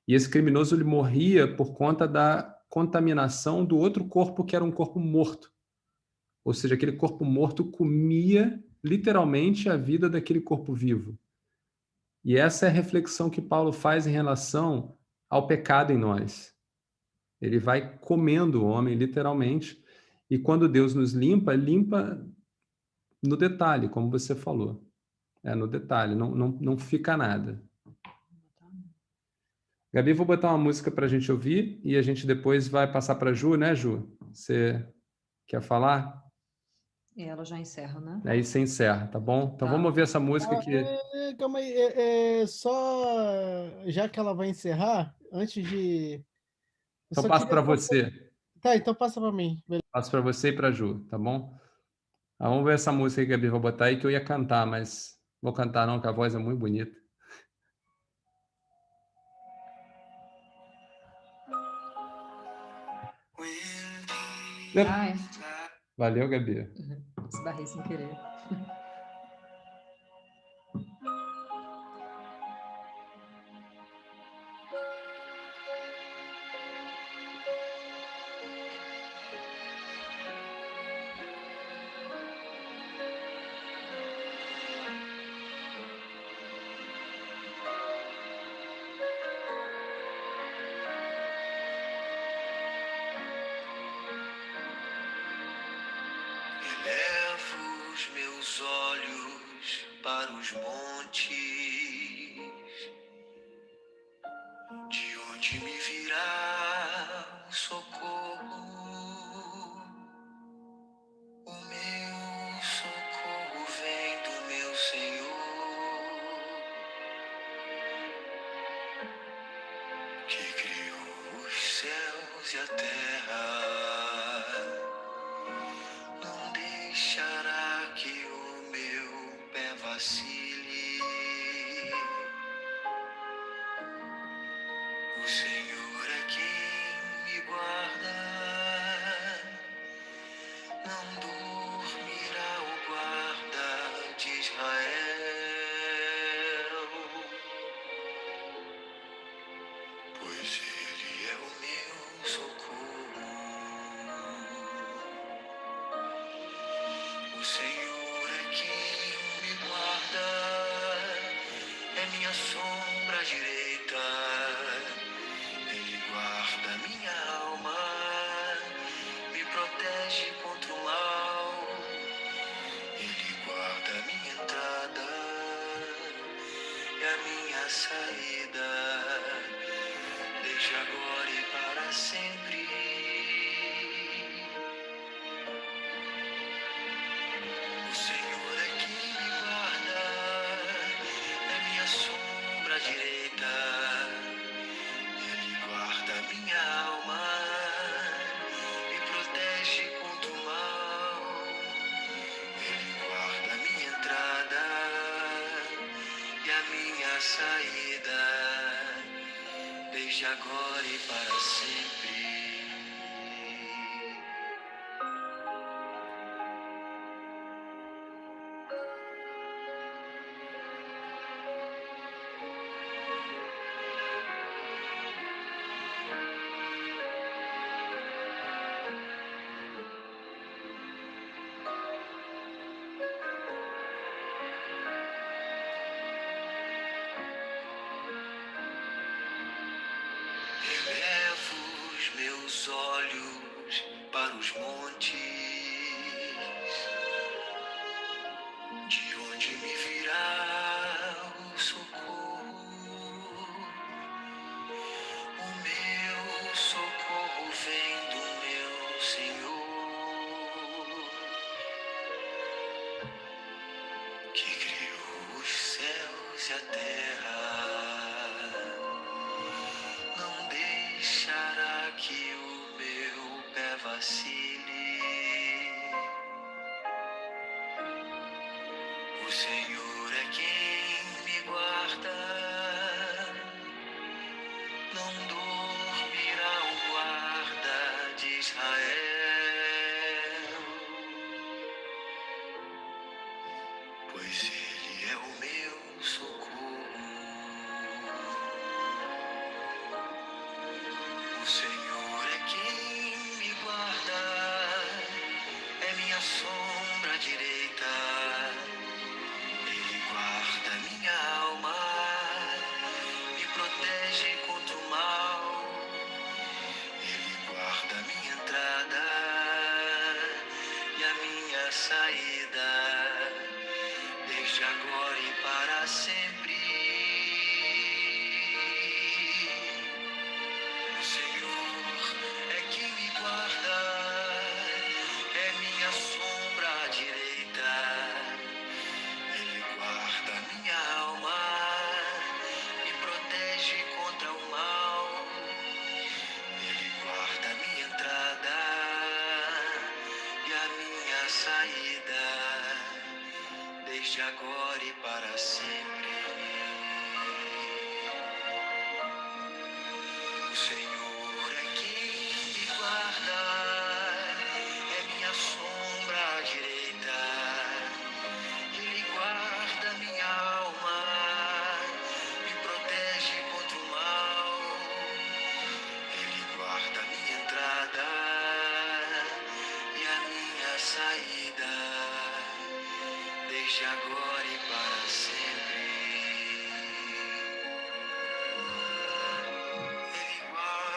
E esse criminoso ele morria por conta da contaminação do outro corpo, que era um corpo morto. Ou seja, aquele corpo morto comia literalmente a vida daquele corpo vivo. E essa é a reflexão que Paulo faz em relação ao pecado em nós. Ele vai comendo o homem, literalmente, e quando Deus nos limpa, limpa no detalhe, como você falou. É no detalhe, não fica nada. Gabi, vou botar uma música para a gente ouvir e a gente depois vai passar para a Ju, né, Ju? Você quer falar? E ela já encerra, né? Aí você encerra, tá bom? Então vamos ouvir essa música que... Calma aí, só já que ela vai encerrar, antes de. Eu Então só passo queria para só- você. Tá, então passa para mim. Passo para você e para a Ju, tá bom? Vamos ver essa música aí que a Gabi vai botar aí, que eu ia cantar, mas vou cantar não, que a voz é muito bonita. Ai, Valeu, Gabi. esbarrei sem querer. para os montes, de onde me virá o socorro. O meu socorro vem do meu Senhor, que criou os céus e a terra. Não deixará que o meu pé vacile. O Senhor é quem me guarda. Não dormirá o guarda de Israel, pois Ele é o meu socorro. O Senhor é quem me guarda, é minha sombra direita. Ele guarda minha alma, me protege contra o mal. Ele guarda a minha entrada e a minha saída, desde agora e para sempre. O Senhor é quem me guarda, é minha sombra direita. Ele guarda a minha alma, me protege contra o mal. Ele guarda a minha entrada e a minha saída, desde agora e para sempre. Elevo os meus olhos para os montes, de onde me virá o socorro. O meu socorro vem do meu Senhor, que criou os céus e a terra. Não deixará que o meu pé vacile. O Senhor é quem me guarda. Não dormirá o guarda de Israel, pois Ele é o meu socorro. O Senhor é quem me guarda, é minha sombra direita. Ele guarda minha alma, me protege contra o mal. Ele guarda minha entrada e a minha saída, desde agora e para sempre. O Senhor é quem me guarda, é minha sombra direita. Ele guarda minha alma, me protege contra o mal. Ele guarda minha entrada e a minha saída, desde agora e para sempre. O Senhor é quem me guarda, é minha sombra direita. Ele guarda minha alma, me protege contra o mal. Ele guarda minha entrada e a minha saída, desde agora e para sempre. Ele guarda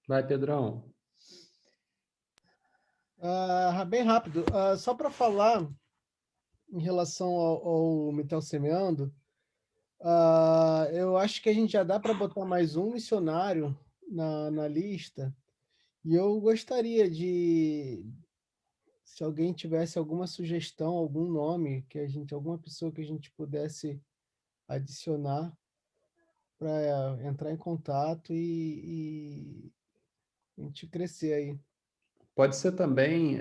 Vai, Pedrão. Bem rápido. Só para falar em relação ao Mitel Semeando, eu acho que a gente já dá para botar mais um missionário na lista. E eu gostaria se alguém tivesse alguma sugestão, algum nome, alguma pessoa que a gente pudesse adicionar para entrar em contato e a gente crescer aí. Pode ser também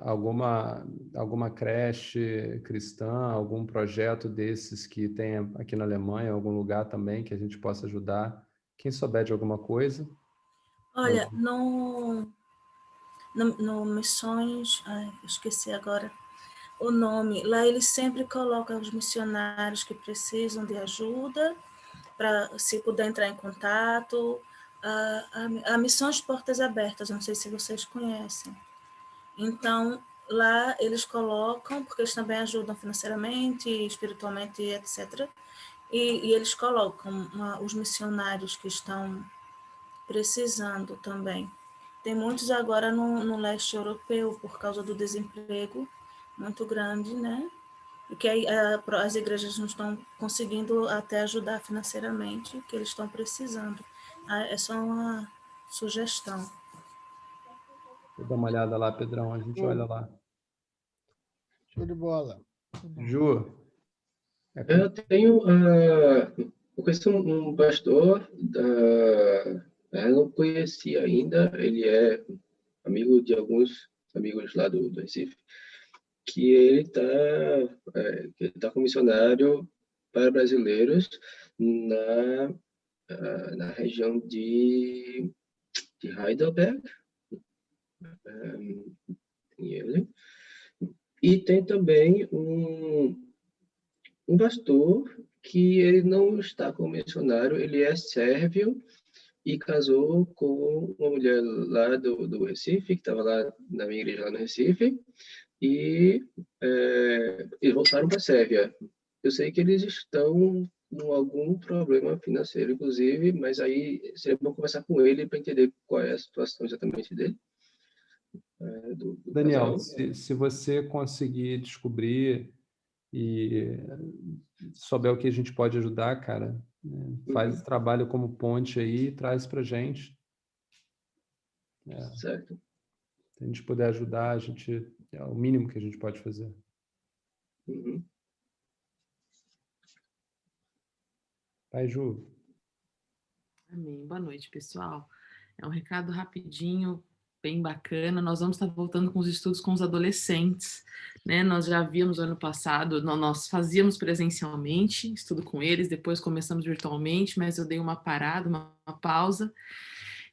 alguma creche cristã, algum projeto desses que tem aqui na Alemanha, algum lugar também que a gente possa ajudar. Quem souber de alguma coisa. Olha, no Missões, esqueci agora o nome, lá eles sempre colocam os missionários que precisam de ajuda, para se puder entrar em contato. A Missões Portas Abertas, não sei se vocês conhecem. Então, lá eles colocam, porque eles também ajudam financeiramente, espiritualmente, etc. E eles colocam os missionários que estão precisando também. Tem muitos agora no leste europeu, por causa do desemprego muito grande, né? E que as igrejas não estão conseguindo até ajudar financeiramente, que eles estão precisando. É só uma sugestão. Vou dar uma olhada lá, Pedrão, a gente olha lá. Show de bola. Ju. Eu conheço um pastor, eu não conheci ainda, ele é amigo de alguns amigos lá do Recife, que ele está como missionário para brasileiros na região de Heidelberg, e tem também um pastor que ele não está como missionário, ele é sérvio e casou com uma mulher lá do Recife, que estava lá na minha igreja lá no Recife, e eles voltaram para a Sérvia. Eu sei que eles estão com algum problema financeiro, inclusive, mas aí seria bom conversar com ele para entender qual é a situação exatamente dele. Do Daniel, casal. se você conseguir descobrir e souber o que a gente pode ajudar, cara, faz esse trabalho como ponte aí e traz pra gente. Certo. Se a gente puder ajudar, é o mínimo que a gente pode fazer. Vai, Ju. Amém. Boa noite, pessoal. É um recado rapidinho, bem bacana. Nós vamos estar voltando com os estudos com os adolescentes, né? Nós já víamos ano passado, nós fazíamos presencialmente, estudo com eles, depois começamos virtualmente, mas eu dei uma parada, uma pausa,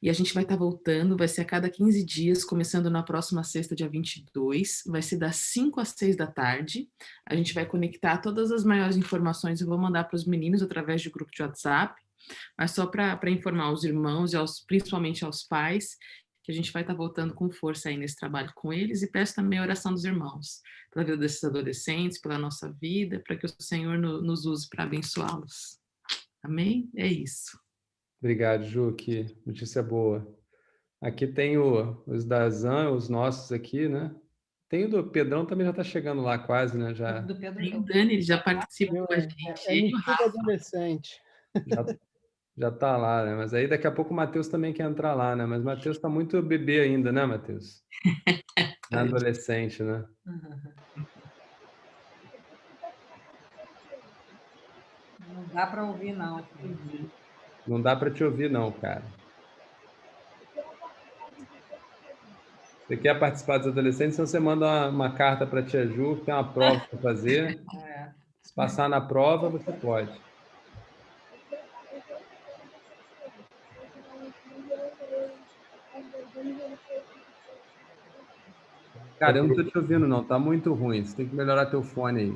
e a gente vai estar voltando, vai ser a cada 15 dias, começando na próxima sexta, dia 22, vai ser das 5 às 6 da tarde. A gente vai conectar todas as maiores informações, eu vou mandar para os meninos através do grupo de WhatsApp, mas só para informar os irmãos e principalmente aos pais, que a gente vai estar voltando com força aí nesse trabalho com eles, e peço também a oração dos irmãos, pela vida desses adolescentes, pela nossa vida, para que o Senhor nos use para abençoá-los. Amém? É isso. Obrigado, Ju, que notícia boa. Aqui tem os da Zan, os nossos aqui, né? Tem o do Pedrão, também já está chegando lá quase, né? Já... Do Pedro, E o Dani, ele já participou com a gente. Metido adolescente. Já está lá, né? Mas aí daqui a pouco o Matheus também quer entrar lá, né? Mas o Matheus está muito bebê ainda, né, Matheus? Não é adolescente, né? Não dá para ouvir, não. Não dá para te ouvir, não, cara. Você quer participar dos adolescentes, então você manda uma carta para a tia Ju, que tem uma prova para fazer. Se passar na prova, você pode. Cara, eu não estou te ouvindo, não. Tá muito ruim. Você tem que melhorar teu fone aí.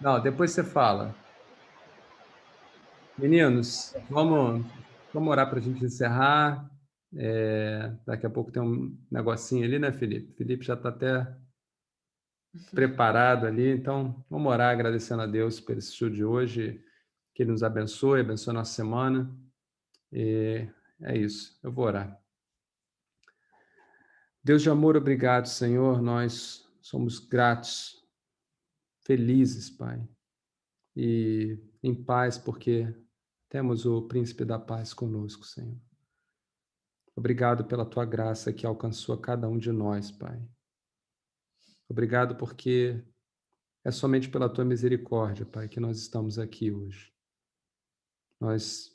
Não, depois você fala. Meninos, vamos orar para a gente encerrar. Daqui a pouco tem um negocinho ali, né, Felipe? Felipe já está até preparado ali. Então, vamos orar agradecendo a Deus por esse estudo de hoje. que Ele nos abençoe a nossa semana. E é isso, eu vou orar. Deus de amor, obrigado, Senhor. Nós somos gratos, felizes, Pai, e em paz, porque temos o Príncipe da Paz conosco, Senhor. Obrigado pela Tua graça que alcançou a cada um de nós, Pai. Obrigado porque é somente pela Tua misericórdia, Pai, que nós estamos aqui hoje. Nós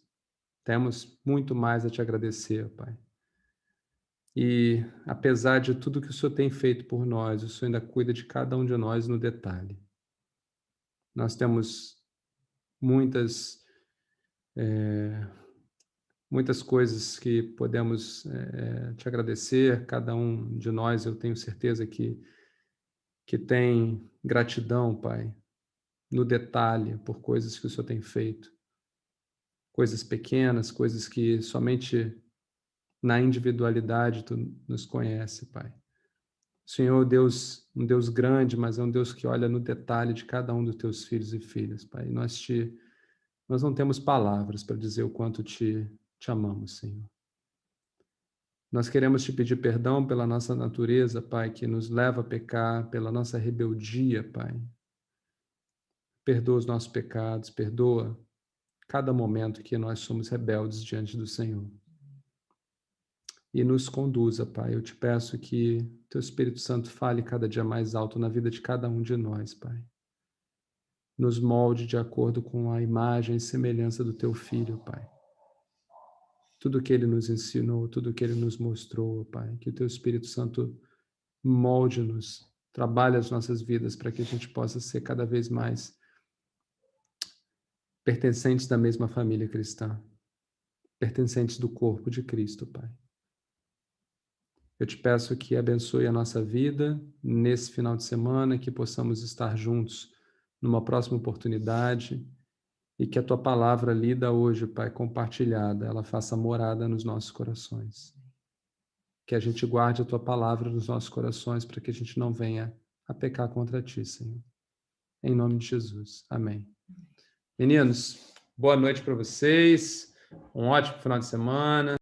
temos muito mais a Te agradecer, Pai. E apesar de tudo que o Senhor tem feito por nós, o Senhor ainda cuida de cada um de nós no detalhe. Nós temos muitas coisas que podemos Te agradecer. Cada um de nós, eu tenho certeza que tem gratidão, Pai, no detalhe, por coisas que o Senhor tem feito. Coisas pequenas, coisas que somente na individualidade Tu nos conhece, Pai. O Senhor, Deus, um Deus grande, mas é um Deus que olha no detalhe de cada um dos Teus filhos e filhas, Pai. Nós não temos palavras para dizer o quanto Te amamos, Senhor. Nós queremos Te pedir perdão pela nossa natureza, Pai, que nos leva a pecar, pela nossa rebeldia, Pai. Perdoa os nossos pecados, perdoa cada momento que nós somos rebeldes diante do Senhor. E nos conduza, Pai. Eu Te peço que Teu Espírito Santo fale cada dia mais alto na vida de cada um de nós, Pai. Nos molde de acordo com a imagem e semelhança do Teu Filho, Pai. Tudo que Ele nos ensinou, tudo que Ele nos mostrou, Pai. Que o Teu Espírito Santo molde-nos, trabalhe as nossas vidas para que a gente possa ser cada vez mais pertencentes da mesma família cristã, pertencentes do corpo de Cristo, Pai. Eu Te peço que abençoe a nossa vida nesse final de semana, que possamos estar juntos numa próxima oportunidade e que a Tua palavra lida hoje, Pai, compartilhada, ela faça morada nos nossos corações. Que a gente guarde a Tua palavra nos nossos corações para que a gente não venha a pecar contra Ti, Senhor. Em nome de Jesus. Amém. Meninos, boa noite para vocês. Um ótimo final de semana.